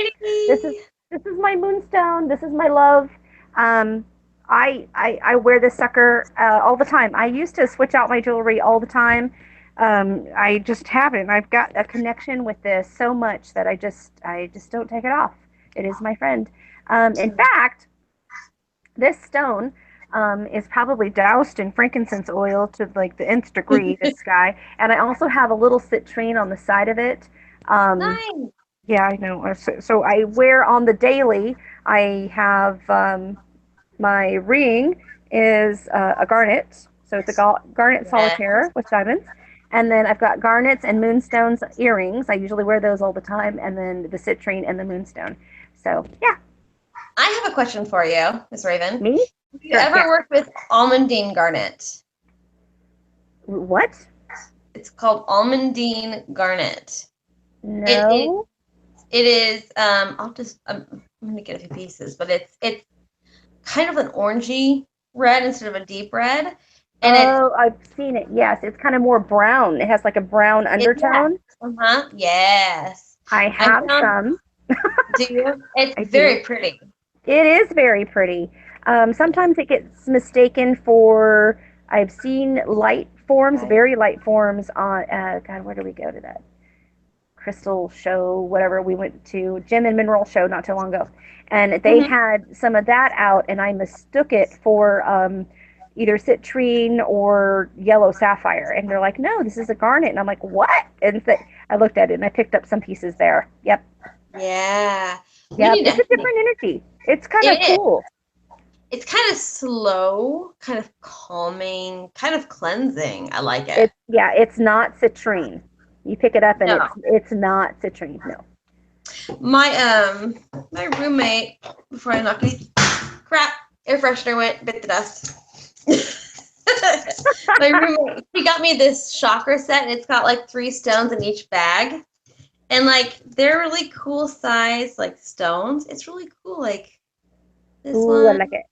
This is Pretty. this is my moonstone. This is my love. Um, I wear this sucker all the time. I used to switch out my jewelry all the time. I just haven't. I've got a connection with this so much that I just don't take it off. It is my friend. In fact, this stone is probably doused in frankincense oil to like the nth degree. This guy, and I also have a little citrine on the side of it. Um, Nice. yeah, I know. So I wear on the daily. I have my ring is a garnet, so it's a garnet Yeah. solitaire with diamonds. And then I've got garnets and moonstones earrings. I usually wear those all the time. And then the citrine and the moonstone. So, yeah. I have a question for you, Miss Raven. Me? Have you Sure. ever worked with almondine garnet? What? It's called almondine garnet. No. It is. I'm gonna get a few pieces, but it's kind of an orangey red instead of a deep red. And I've seen it. Yes, it's kind of more brown. It has like a brown undertone. Yes. I have some. Do you? It's I very do. pretty. It is very pretty. Sometimes it gets mistaken for. I've seen light forms, very light forms on. God, where do we go to that crystal show? Whatever we went to, Gem and Mineral show not too long ago, and they had some of that out, and I mistook it for either citrine or yellow sapphire, and they're like, "No, this is a garnet," and I'm like, "What?" And so I looked at it, and I picked up some pieces there. Yep. Yeah. Yep. It's a different energy. It's kind of cool. It's kind of slow, kind of calming, kind of cleansing. I like it. It's not citrine. You pick it up and it's not citrine. No. My my roommate, before I knocked it, crap, air freshener went, bit the dust. My roommate, she got me this chakra set, and it's got like 3 stones in each bag, and like they're really cool size like stones. It's really cool. Like this one, I like it.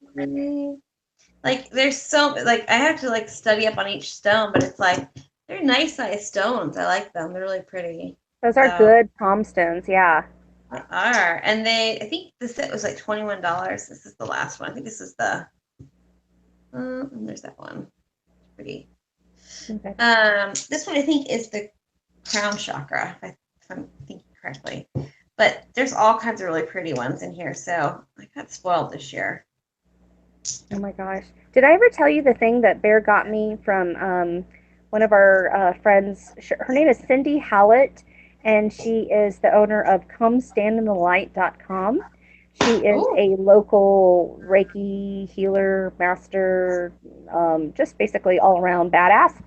Like there's so like I have to like study up on each stone, but it's like they're nice size stones. I like them. They're really pretty. Those are good palm stones. Yeah. They are, and I think the set was like $21. This is the last one. I think this is the. And there's that one. Pretty. Okay. This one I think is the crown chakra, if I'm thinking correctly. But there's all kinds of really pretty ones in here, so I got spoiled this year. Oh my gosh! Did I ever tell you the thing that Bear got me from one of our friends? Her name is Cindy Hallett, and she is the owner of ComeStandInTheLight.com. She is a local Reiki healer, master, just basically all around badass,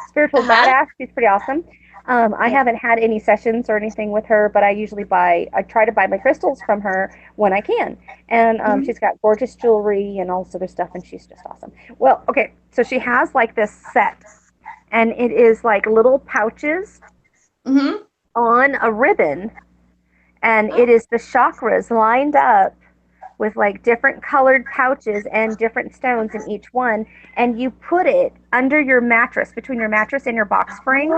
spiritual badass. She's pretty awesome. I haven't had any sessions or anything with her, but I try to buy my crystals from her when I can. And she's got gorgeous jewelry and all this other stuff, and she's just awesome. Well, okay, so she has like this set, and it is like little pouches on a ribbon, and it is the chakras lined up with like different colored pouches and different stones in each one, and you put it under your mattress, between your mattress and your box spring.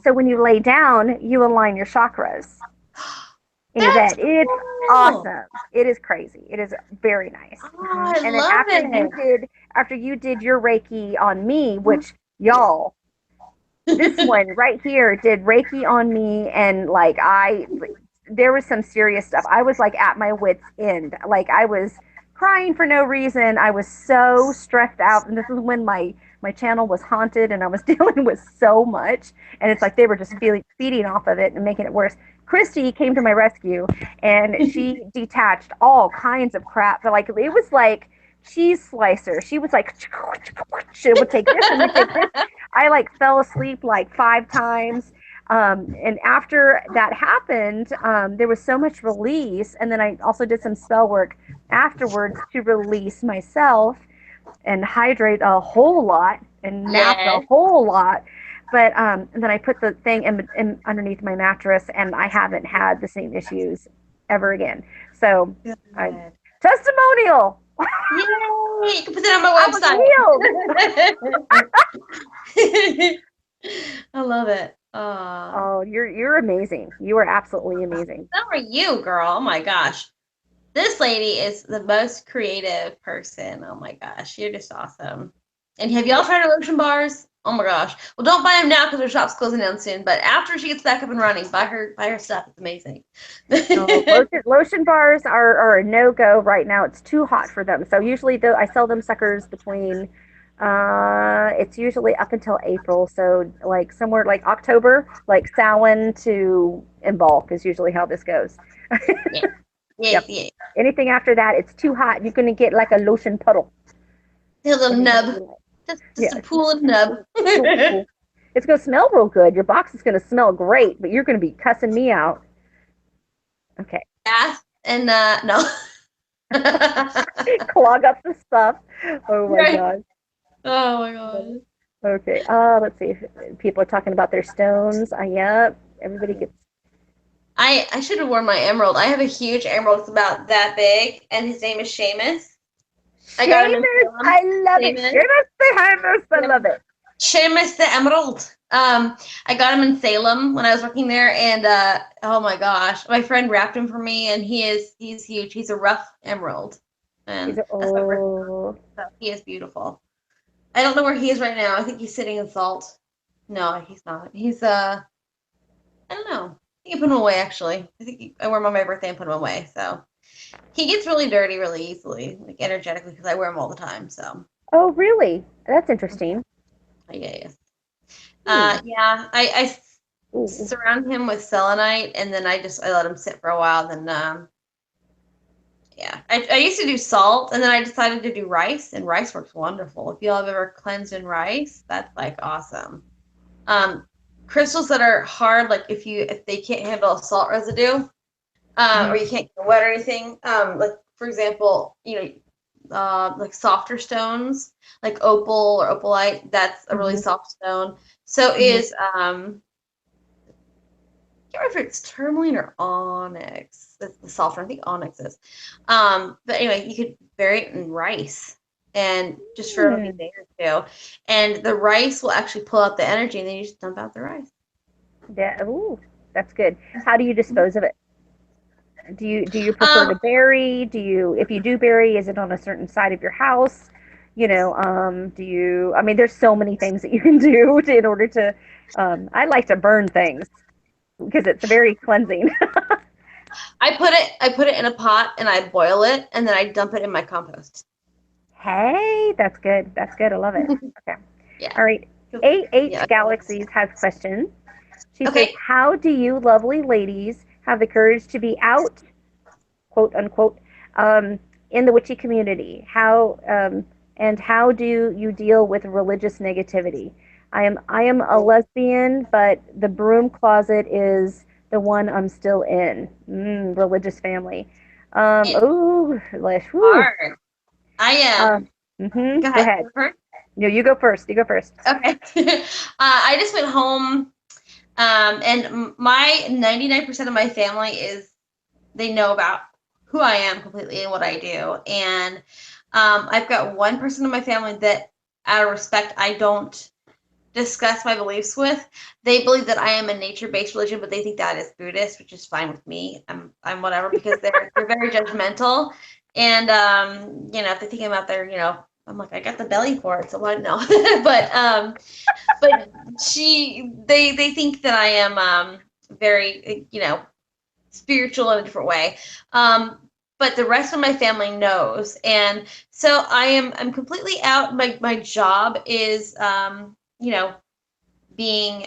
So when you lay down, you align your chakras in your bed. It's awesome. It is crazy. It is very nice. I and then after you did your Reiki on me, which y'all, this one right here did Reiki on me, and like there was some serious stuff. I was like at my wit's end. Like I was crying for no reason. I was so stressed out. And this is when my channel was haunted and I was dealing with so much. And it's like they were just feeding off of it and making it worse. Kristi came to my rescue, and she detached all kinds of crap. But like it was like cheese slicer. She was like, she would take this and would take this. I like fell asleep like 5 times. And after that happened, there was so much release. And then I also did some spell work afterwards to release myself and hydrate a whole lot and nap a whole lot. But and then I put the thing in underneath my mattress, and I haven't had the same issues ever again. So, testimonial. Yay! You can put that on my website. I love it. Oh, you're amazing. You are absolutely amazing. So are you, girl. Oh my gosh. This lady is the most creative person. Oh my gosh. You're just awesome. And have y'all tried her lotion bars? Oh my gosh. Well, don't buy them now because her shop's closing down soon. But after she gets back up and running, buy her stuff. It's amazing. Lotion bars are a no-go right now. It's too hot for them. So usually I sell them suckers between it's usually up until April. So like somewhere like October, like Samhain to in bulk is usually how this goes. Yeah. Anything after that, it's too hot. You're gonna get like a lotion puddle. A little nub. Just a pool of nub. It's going to smell real good. Your box is going to smell great, but you're going to be cussing me out. Okay. Bath and no. Clog up the stuff. Oh my Right. God. Oh my god. Okay. Let's see. People are talking about their stones. Yep. Everybody gets. I should have worn my emerald. I have a huge emerald. It's about that big, and his name is Seamus. I got him in Seamus. Salem. I love it. Seamus. Seamus the Seamus. I Yep. love it. Seamus the Emerald. I got him in Salem when I was working there, and oh my gosh, my friend wrapped him for me, and he's huge. He's a rough emerald, and that's my first one. So he is beautiful. I don't know where he is right now. I think he's sitting in salt. No, he's not. He's I don't know. I think I put him away actually. I think I wore him on my birthday and put him away. So he gets really dirty really easily, like energetically, because I wear him all the time. So Oh, really? That's interesting. yeah. Hmm. Yeah, I Ooh. surround him with selenite, and then I let him sit for a while. Then yeah, I used to do salt, and then I decided to do rice, and rice works wonderful. If y'all have ever cleansed in rice, that's like awesome. Crystals that are hard, like if they can't handle a salt residue, or you can't get wet or anything, like for example, like softer stones, like opal or opalite, that's a really soft stone. So is I can't remember if it's tourmaline or onyx. That's the softer. I think onyx is. But anyway, you could bury it in rice and just for like a day or two, and the rice will actually pull out the energy, and then you just dump out the rice. Yeah. Ooh, that's good. How do you dispose of it? Do you prefer to Um, bury? If you do bury, is it on a certain side of your house? I mean, there's so many things that you can do in order to, I like to burn things because it's very cleansing. I put it in a pot and I boil it, and then I dump it in my compost. Hey, that's good. That's good. I love it. Okay. Yeah. All right. AH Yeah. Galaxies has questions. She says, Okay. how do you lovely ladies have the courage to be out, quote unquote, in the witchy community? How do you deal with religious negativity? I am a lesbian, but the broom closet is the one I'm still in. Religious family. It's Oh, whew. hard. I am. Go Go ahead. ahead. No, you go first. You go first. Okay. I just went home, and my 99% of my family they know about who I am completely and what I do. And I've got one person in my family that, out of respect, I don't discuss my beliefs with. They believe that I am a nature-based religion, but they think that is Buddhist, which is fine with me. I'm whatever, because they're very judgmental. And if they think I'm out there, I'm like, I got the belly for it, so why no? but they think that I am very spiritual in a different way. But the rest of my family knows, and so I'm completely out. My job is being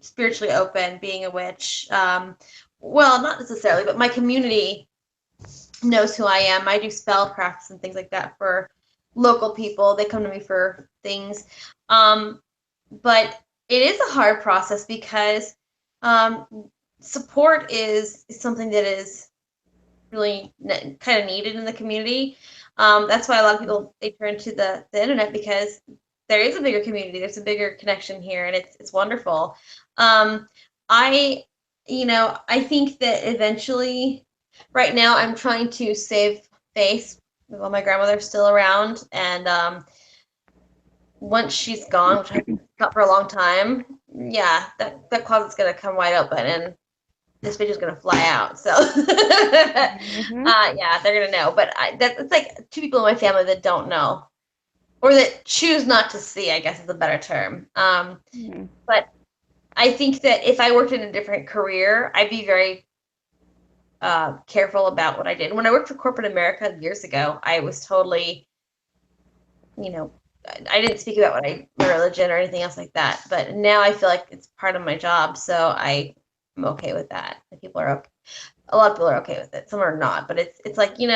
spiritually open, being a witch. Well, not necessarily, but my community knows who I am. I do spell crafts and things like that for local people. They come to me for things. But it is a hard process because um, support is something that is really kind of needed in the community. That's why a lot of people, they turn to the internet, because there is a bigger community. There's a bigger connection here, and it's wonderful. I I think that eventually, right now, I'm trying to save face while my grandmother's still around, and once she's gone, which I've thought for a long time, yeah, that closet's gonna come wide open, and this bitch is gonna fly out. So, yeah, they're gonna know. But it's like two people in my family that don't know, or that choose not to see, I guess is a better term. But I think that if I worked in a different career, I'd be very careful about what I did. When I worked for corporate America years ago, I was totally, I didn't speak about my religion or anything else like that. But now I feel like it's part of my job, so I'm okay with that. People are okay. A lot of people are okay with it. Some are not, but it's like, you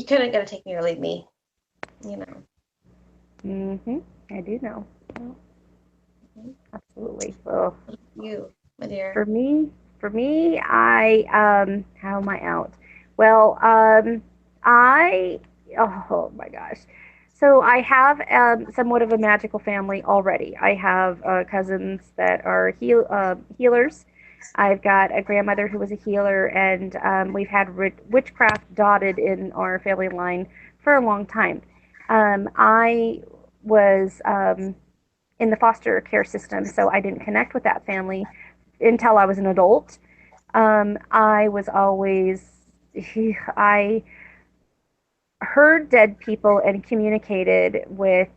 kind of got to take me or leave me, I do know. Absolutely. Oh. You, my dear. For me, I how am I out? Well, I oh my gosh. So I have somewhat of a magical family already. I have cousins that are healers. I've got a grandmother who was a healer, and we've had witchcraft dotted in our family line for a long time. I was in the foster care system, so I didn't connect with that family until I was an adult. I was always, I heard dead people and communicated with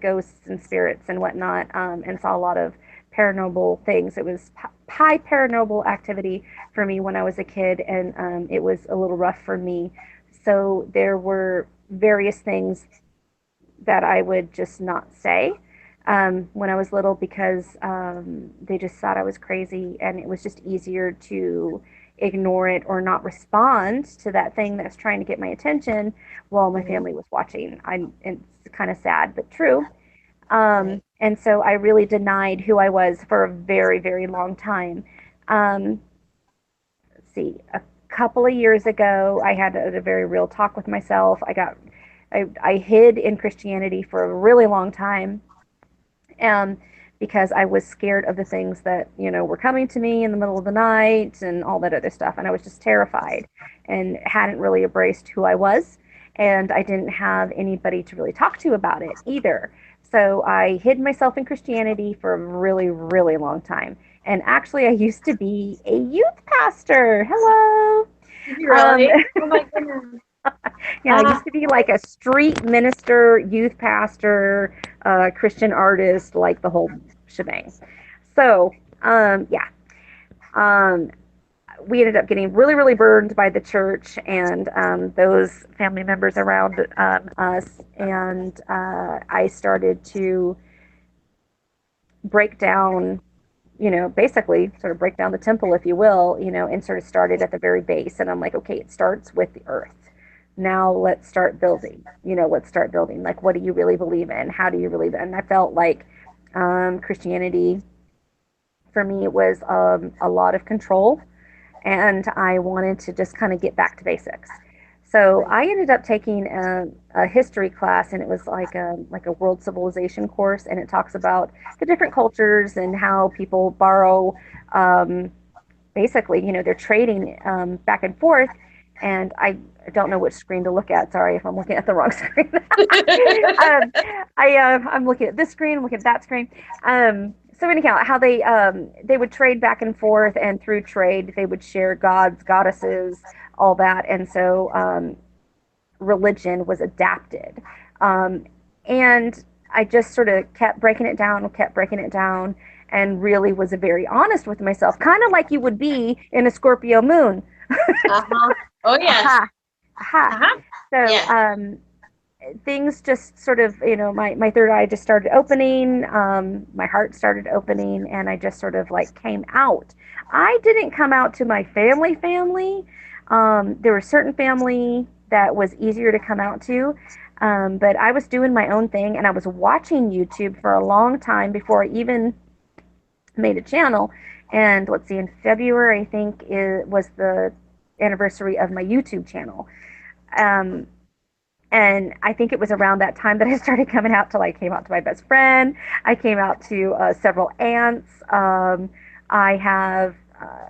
ghosts and spirits and whatnot, and saw a lot of paranormal things. It was high paranormal activity for me when I was a kid, and it was a little rough for me. So there were various things that I would just not say when I was little because they just thought I was crazy, and it was just easier to ignore it or not respond to that thing that's trying to get my attention while my family was watching. It's kind of sad, but true. And so I really denied who I was for a very, very long time. Um, let's see, a couple of years ago, I had a very real talk with myself. I hid in Christianity for a really long time, um, because I was scared of the things that were coming to me in the middle of the night and all that other stuff, and I was just terrified and hadn't really embraced who I was, and I didn't have anybody to really talk to about it either. So I hid myself in Christianity for a really, really long time. And actually, I used to be a youth pastor. Hello. Um, Really? Oh my goodness. yeah, I used to be like a street minister, youth pastor, Christian artist, like the whole shebang. So, yeah, um, we ended up getting really, really burned by the church and those family members around us. And I started to break down, basically sort of break down the temple, if you will, and sort of started at the very base. And I'm like, okay, it starts with the earth. Now let's start building. Let's start building. Like, what do you really believe in? How do you believe in? And I felt like Christianity for me was a lot of control, and I wanted to just kind of get back to basics. So I ended up taking a history class, and it was like a world civilization course, and it talks about the different cultures and how people borrow. Basically, they're trading back and forth, and I don't know which screen to look at. Sorry if I'm looking at the wrong screen. um, I'm looking at this screen, I'm looking at that screen. So anyhow, how they would trade back and forth, and through trade they would share gods, goddesses, all that, and so religion was adapted. And I just sort of kept breaking it down, and really was very honest with myself, kind of like you would be in a Scorpio moon. Uh-huh. Oh yes. Aha, aha. Uh-huh. So Yes. things just sort of, my third eye just started opening, my heart started opening, and I just sort of like came out. I didn't come out to my family. There were certain family that was easier to come out to, but I was doing my own thing, and I was watching YouTube for a long time before I even made a channel. And let's see, in February, I think it was the anniversary of my YouTube channel. Um, and I think it was around that time that I started coming out to, like, came out to my best friend. I came out to several aunts. I have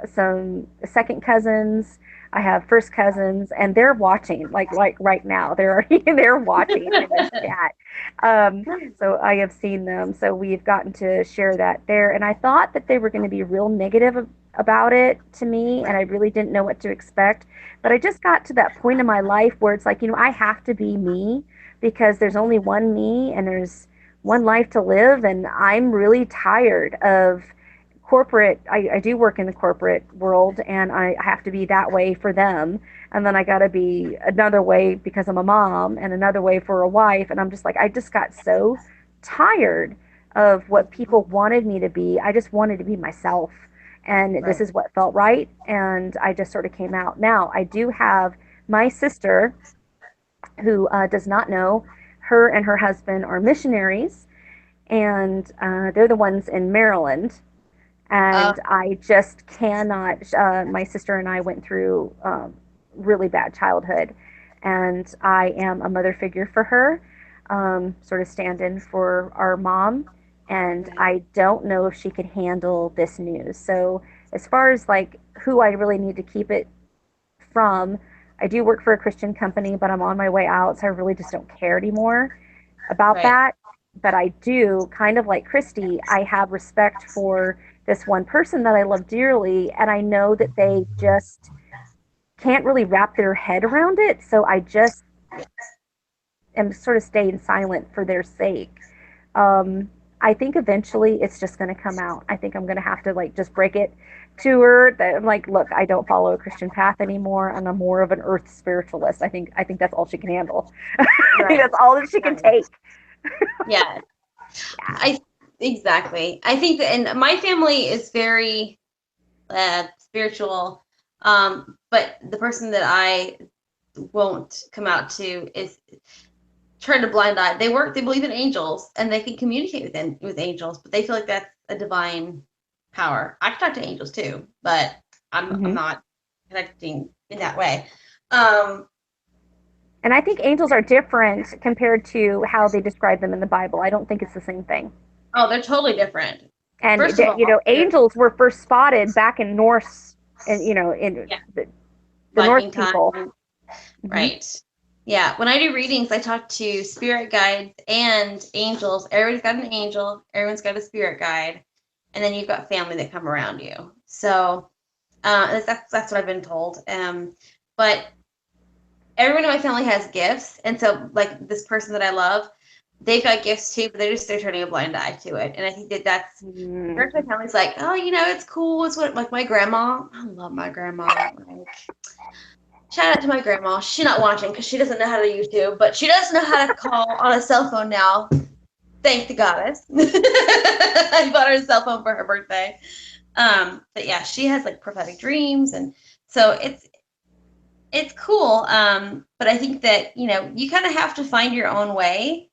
some second cousins. I have first cousins, and they're watching, like right now. They're watching in this chat. So I have seen them. So we've gotten to share that there, and I thought that they were going to be real negative about it to me, and I really didn't know what to expect. But I just got to that point in my life where it's like, I have to be me, because there's only one me and there's one life to live. And I'm really tired of corporate. I do work in the corporate world, and I have to be that way for them. And then I got to be another way because I'm a mom, and another way for a wife. And I'm just like, I just got so tired of what people wanted me to be. I just wanted to be myself. And this Right. is what felt right. And I just sort of came out. Now, I do have my sister who does not know. Her and her husband are missionaries, and they're the ones in Maryland. Oh, And I just cannot. My sister and I went through really bad childhood, and I am a mother figure for her, sort of stand in for our mom. And right, I don't know if she could handle this news. So, as far as like who I really need to keep it from, I do work for a Christian company, but I'm on my way out, so I really just don't care anymore about right, that. But I do, kind of like Kristi, I have respect for this one person that I love dearly, and I know that they just can't really wrap their head around it. So I just am sort of staying silent for their sake. Um, I think eventually it's just going to come out. I think I'm going to have to like just break it to her that I'm like, look, I don't follow a Christian path anymore, and I'm more of an earth spiritualist. I think that's all she can handle. I think right. that's all that she can Right. take. Yeah, Yeah. I exactly. I think that, and my family is very spiritual, but the person that I won't come out to is turn a blind eye. They believe in angels and they can communicate with angels, but they feel like that's a divine power. I can talk to angels too, but I'm Hmm. not connecting in that way. Um, And I think angels are different compared to how they describe them in the Bible. I don't think it's the same thing. oh, they're totally different. And First of you all, know, angels were first spotted back in Norse, and in yeah, the Norse Viking time, people. Hmm. right? Yeah, when I do readings, I talk to spirit guides and angels. Everybody's got an angel, everyone's got a spirit guide, and then you've got family that come around you. So that's what I've been told. But everyone in my family has gifts, and so like this person that I love, they've got gifts too, but they're turning a blind eye to it. And I think that that's the Mm. rest of my family's like, oh, it's cool. It's what like my grandma. I love my grandma. Like, shout out to my grandma. She's not watching because she doesn't know how to YouTube, but she does know how to call on a cell phone now. Thank the goddess. I bought her a cell phone for her birthday. But yeah, she has like prophetic dreams, and so it's cool. But I think that you kind of have to find your own way,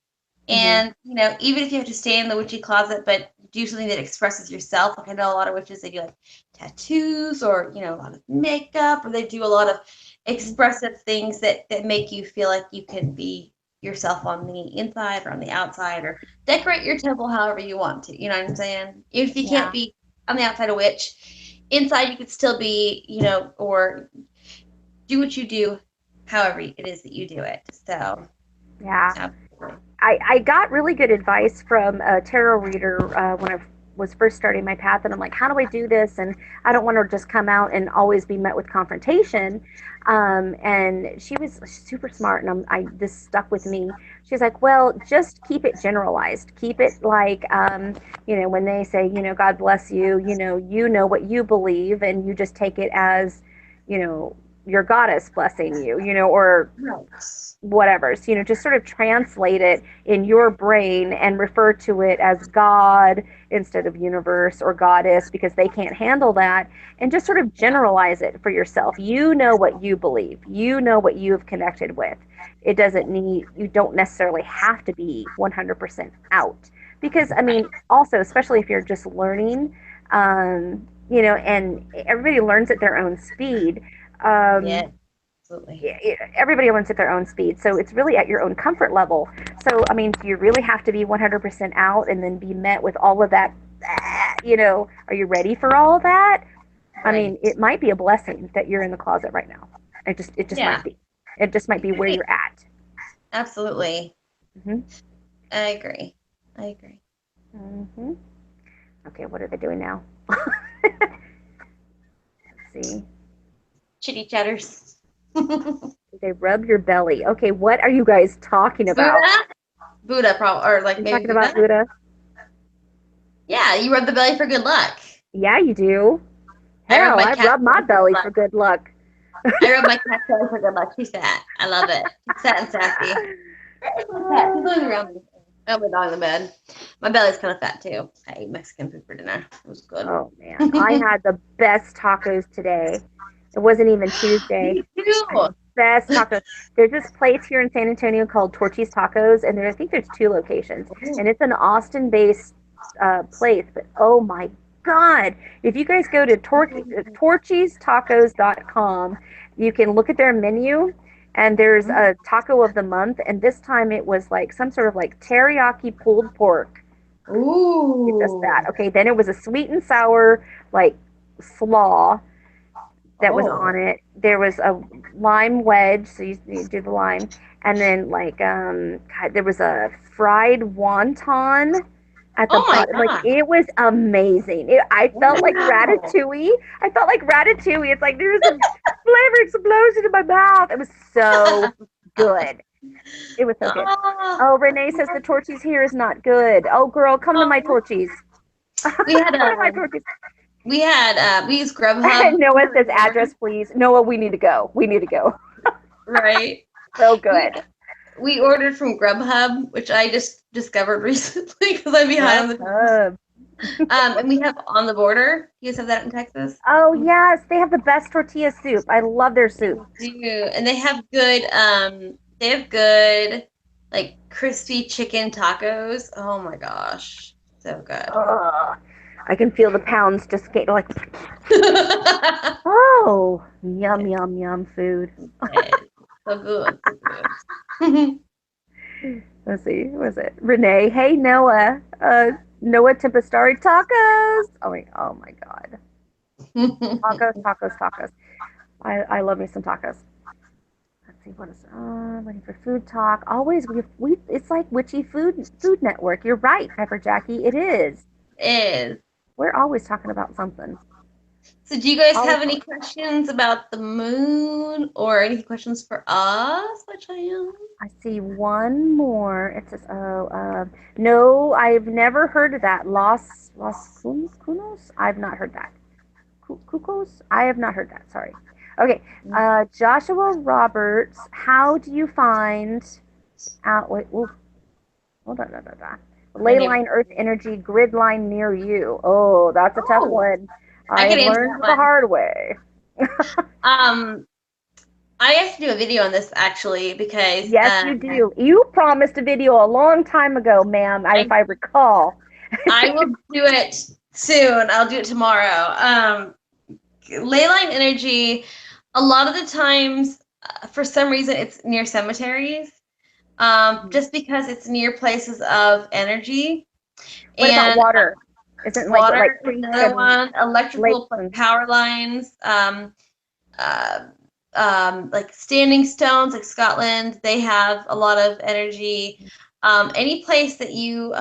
Hmm. and even if you have to stay in the witchy closet, but do something that expresses yourself. Like I know a lot of witches, they do like tattoos or a lot of makeup, or they do a lot of expressive things that make you feel like you can be yourself on the inside or on the outside, or decorate your temple however you want to. You know what I'm saying? If you can't Yeah. be on the outside a witch, inside you could still be, or do what you do, however it is that you do it. So, Yeah. absolutely. I got really good advice from a tarot reader when I was first starting my path, and I'm like, how do I do this? And I don't want to just come out and always be met with confrontation. And she was super smart, and this stuck with me. She's like, well, just keep it generalized. Keep it like, when they say, God bless you, you know what you believe, and you just take it as, you know, your goddess blessing you, or Right. whatever. So, just sort of translate it in your brain and refer to it as God instead of universe or goddess because they can't handle that. And just sort of Yeah. generalize it for yourself. You know what you believe, you know what you've connected with. It doesn't need, you don't necessarily have to be 100% out. Because, I Right. mean, also, especially if you're just learning, and everybody learns at their own speed. Yeah. Um, Absolutely. Everybody learns at their own speed. So it's really at your own comfort level. So, I mean, do you really have to be 100% out and then be met with all of that? Are you ready for all of that? I Right. mean, it might be a blessing that you're in the closet right now. It just Yeah. might be. It just might It be could where be. you're at. Absolutely. Hmm. I agree. I agree. Hmm. Okay, what are they doing now? Let's see. Chitty chatters. Buddha? They rub your belly. Okay, what are you guys talking about? Buddha, probably, or like You're maybe talking about Buddha. Buddha? Yeah, you rub the belly for good luck. Yeah, you do. I rub Hell, my I cat's rub my belly for good belly luck. for good luck. I rub my cat's belly for good luck. She's fat. I love it. She's fat and sassy. Where's my cat? She's going around me. Oh, my dog in the bed. My belly's kind of fat too. I ate Mexican food for dinner. It was good. Oh man, I had the best tacos today. It wasn't even Tuesday. Me too. best tacos. There's this place here in San Antonio called Torchy's Tacos, and I think there's 2 locations, and it's an Austin-based place. But oh my God, if you guys go to torchystacos.com, you can look at their menu, and there's a taco of the month, and this time it was like some sort of like teriyaki pulled pork. Ooh. Just that. Okay, then it was a sweet and sour like slaw that was on it. There was a lime wedge, so you do the lime, and then like God, there was a fried wonton at the Oh my bottom. Like God. it was amazing. I felt like ratatouille. I felt like ratatouille. It's like there's a flavor explosion in my mouth. It was so good. It was so good. Oh, Renee says the Torchies here is not good. Oh, girl, come to my Torchies. We had Come to my Torchies. we used Grubhub. Noah says address, please. Noah, we need to go. We need to go. Right. So good. We ordered from Grubhub, which I just discovered recently because I'm behind on the times. And we have On the Border. You guys have that in Texas? Oh yes, they have the best tortilla soup. I love their soup. They do, and they have good like crispy chicken tacos. Oh my gosh, so good. I can feel the pounds just get like. Oh, yum yum yum food. So good, so good. Let's see, what was it? Renee, hey Noah, Noah Tempestari tacos. Oh my God, tacos. I love me some tacos. Let's see, what is waiting for food talk. Always we it's like Witchy Food Network. You're right, Pepper Jackie. It is. We're always talking about something. So do you guys have any questions about the moon or any questions for us? I see one more. It says, no, I've never heard of that. Los Cunos? I've not heard that. Cucos? I have not heard that. Sorry. Okay. Joshua Roberts, how do you find out? Wait, hold on. Ley line Earth energy grid line near you. Oh, that's a tough one. I learned the hard way. I have to do a video on this actually because yes, you do. You promised a video a long time ago, ma'am. If I recall. I will do it soon. I'll do it tomorrow. Ley line energy. A lot of the times, for some reason, it's near cemeteries. Just because it's near places of energy. What about water? Isn't water like another one? Electrical power lines. Like standing stones, like Scotland, they have a lot of energy. Any place that you,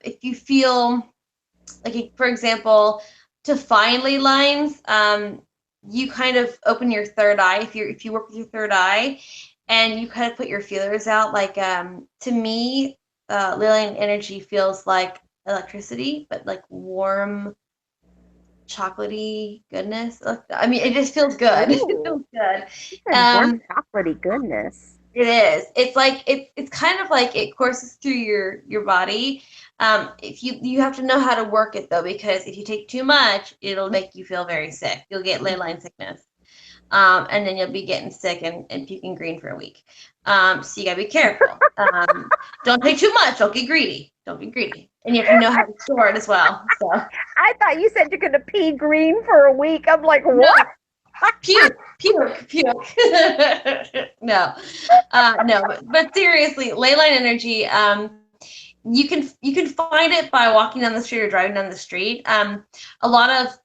if you feel like, for example, to find ley lines, you kind of open your third eye. If you work with your third eye, and you kind of put your feelers out. Like to me, ley line energy feels like electricity, but like warm, chocolatey goodness. I mean, it just feels good. It feels good. Warm chocolatey goodness. It is. It's like it's kind of like it courses through your body. If you have to know how to work it though, because if you take too much, it'll make you feel very sick. You'll get ley line sickness. And then you'll be getting sick and puking green for a week. So you gotta be careful. Don't take too much. Don't get greedy. And you have to know how to store it as well. So I thought you said you're gonna pee green for a week. I'm like, what? No. Puke. No. But seriously, ley line energy. You can find it by walking down the street or driving down the street. A lot of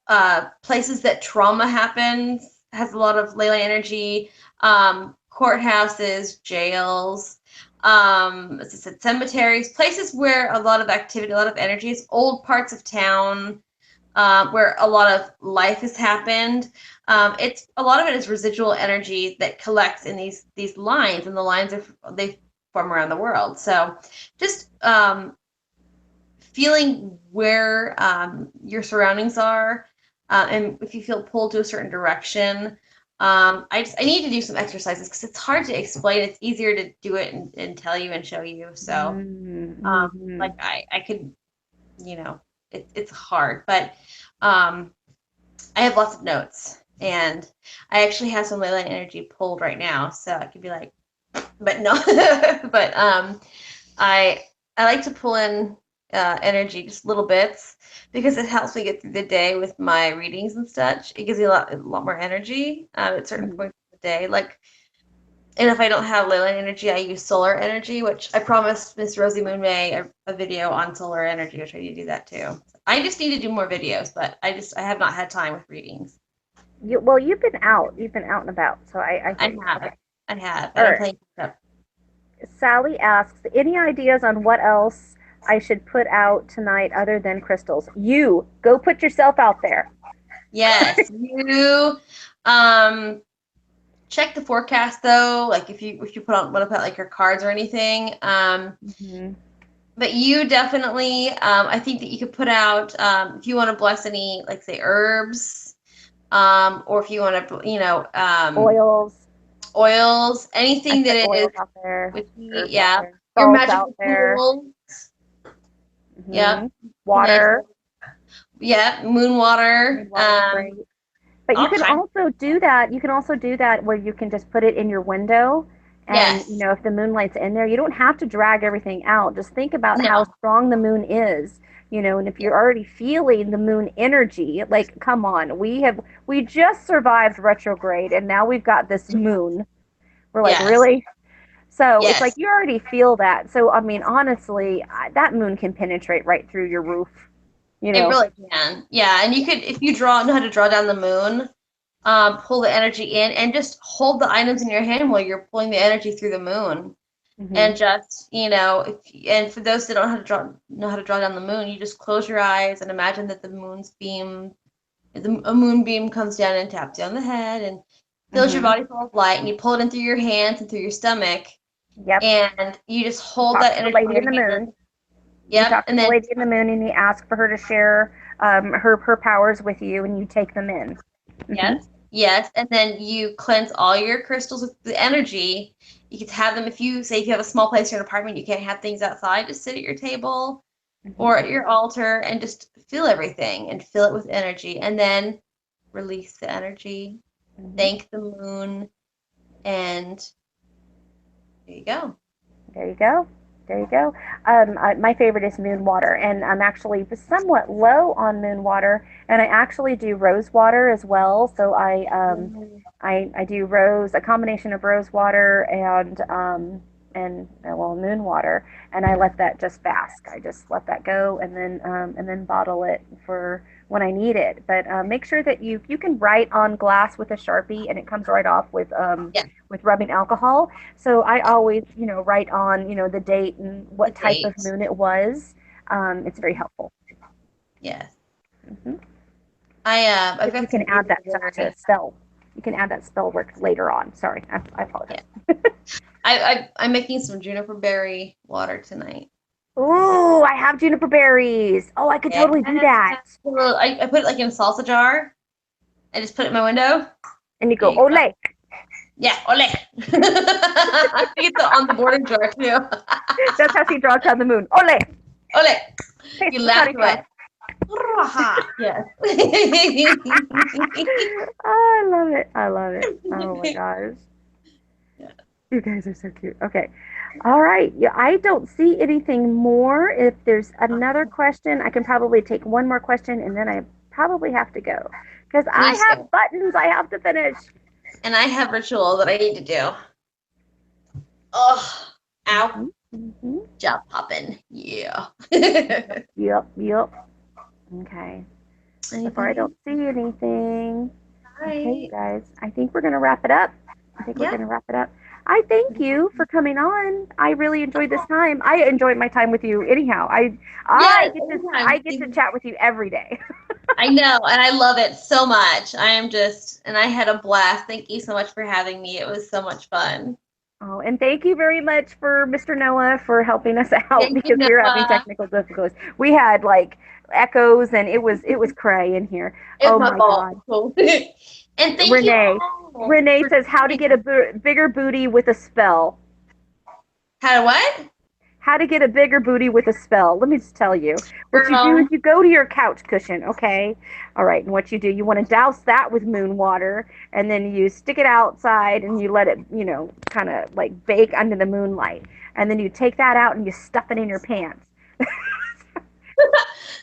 places that trauma happens has a lot of ley line energy. Courthouses, jails, as I said, cemeteries, places where a lot of activity, a lot of energy is, old parts of town, where a lot of life has happened. It's a lot of it is residual energy that collects in these lines, and the lines they form around the world. So just feeling where your surroundings are, and if you feel pulled to a certain direction. I need to do some exercises because it's hard to explain. It's easier to do it and tell you and show you. So, like I could, it's hard, but I have lots of notes And I actually have some ley line energy pulled right now, so I could be like, but no, but I like to pull in energy, just little bits, because it helps me get through the day with my readings and such. It gives me a lot more energy at certain points of the day. Like, and if I don't have ley line energy, I use solar energy, which I promised Miss Rosie Moon May a video on solar energy, which I need to do that too. I just need to do more videos, but I have not had time with readings. You've been out and about, so I have. Okay. I have. All I've right. been playing stuff. Sally asks, any ideas on what else I should put out tonight other than crystals? You go put yourself out there. Yes, you check the forecast though. Like if you want to put out like your cards or anything. But you definitely, I think that you could put out if you want to bless any, like say herbs, or if you want to, oils, anything that is out there, yeah, your magical tools. Yeah, water. Yeah, moon water. Great. But you can also do that. You can also do that where you can just put it in your window. And, if the moonlight's in there, you don't have to drag everything out. Just think about how strong the moon is, and if you're already feeling the moon energy, like, come on, we just survived retrograde and now we've got this moon. We're like, really? So it's like you already feel that. So, I mean, honestly, that moon can penetrate right through your roof. It really can. Yeah. And you could, if you know how to draw down the moon, pull the energy in and just hold the items in your hand while you're pulling the energy through the moon. And just, and for those that don't know how to draw down the moon, you just close your eyes and imagine that a moon beam comes down and taps you on the head and fills your body full of light, and you pull it in through your hands and through your stomach. Yep. And you just hold that energy. Lady in the moon. Yep. And then Lady in the Moon, and you ask for her to share her powers with you, and you take them in. Yes. And then you cleanse all your crystals with the energy. You could have them, if you have a small place in your apartment, you can't have things outside, just sit at your table or at your altar and just feel everything and fill it with energy, and then release the energy. Thank the moon, and there you go. There you go. There you go. My favorite is moon water, and I'm actually somewhat low on moon water, and I actually do rose water as well. So I do a combination of rose water and moon water, and I let that just bask. I just let that go, and then bottle it for when I need it. But make sure that you can write on glass with a Sharpie, and it comes right off with rubbing alcohol. So I always write on the date and what type of moon it was. It's very helpful. Yes. I've got you can add that stuff to spell. You can add that spell work later on. Sorry, I apologize. I'm making some juniper berry water tonight. Ooh, I have juniper berries. Oh, I could totally do that. I put it like in a salsa jar. I just put it in my window. And you go, ole. Yeah, ole. I think it's on the border jar too. That's how she draws down the moon. Ole. Ole. You laugh away. Yes. I love it. Oh my gosh. Yeah. You guys are so cute. Okay. All right. Yeah, I don't see anything more. If there's another question, I can probably take one more question and then I probably have to go because I have buttons I have to finish. And I have ritual that I need to do. Oh, ow. Job popping. Yeah. Yep. Okay. So far, I don't see anything. Okay, guys. I think we're going to wrap it up. I thank you for coming on. I really enjoyed this time. I enjoyed my time with you anyhow. I get to chat with you every day. I know, and I love it so much. And I had a blast. Thank you so much for having me. It was so much fun. Oh, and thank you very much for Mr. Noah for helping us out because we were having technical difficulties. We had like echoes and it was cray in here. Oh my God. And thank Renee. you. Renee says how to get a bigger booty with a spell. How to what? how to get a bigger booty with a spell. Let me just tell you. What you do is Girl. you go to your couch cushion, okay? All right, and what you do, you want to douse that with moon water, and then you stick it outside and you let it, kind of like bake under the moonlight. And then you take that out and you stuff it in your pants.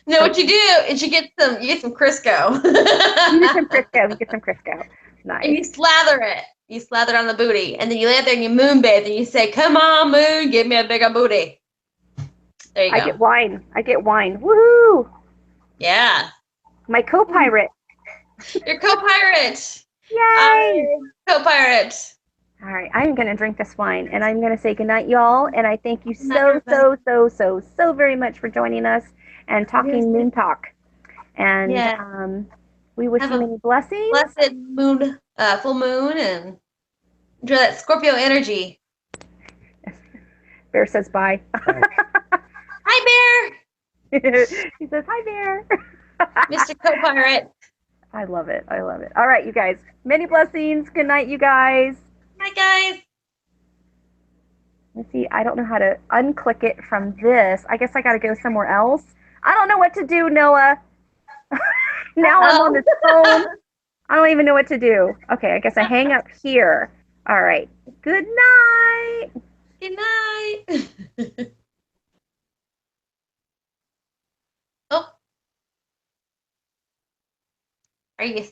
No, what you do is you get some Crisco. You get some Crisco. You get some Crisco. And Nice. you slather it. You slather it on the booty. And then you lay there and you moonbathe and you say, come on, moon, give me a bigger booty. There you I go. get wine. I get wine. Woohoo! Yeah. My co-pirate. You're co-pirate. Yay! Co-pirate. All right, I'm going to drink this wine and I'm going to say goodnight, y'all. And I thank you Good night, so, everybody. so, so, so, so very much for joining us and talking moon talk. And Yeah. we wish Have you a many blessings. blessed moon, full moon, and enjoy that Scorpio energy. Bear says bye. Hi, Bear. He says, hi, Bear. Mr. Co-pirate. I love it. I love it. All right, you guys. Many blessings. Good night, you guys. Hi, guys. Let's see. I don't know how to unclick it from this. I guess I got to go somewhere else. I don't know what to do, Noah. Now I'm on this phone. I don't even know what to do. Okay, I guess I hang up here. All right. Good night. Good night. Oh. Are you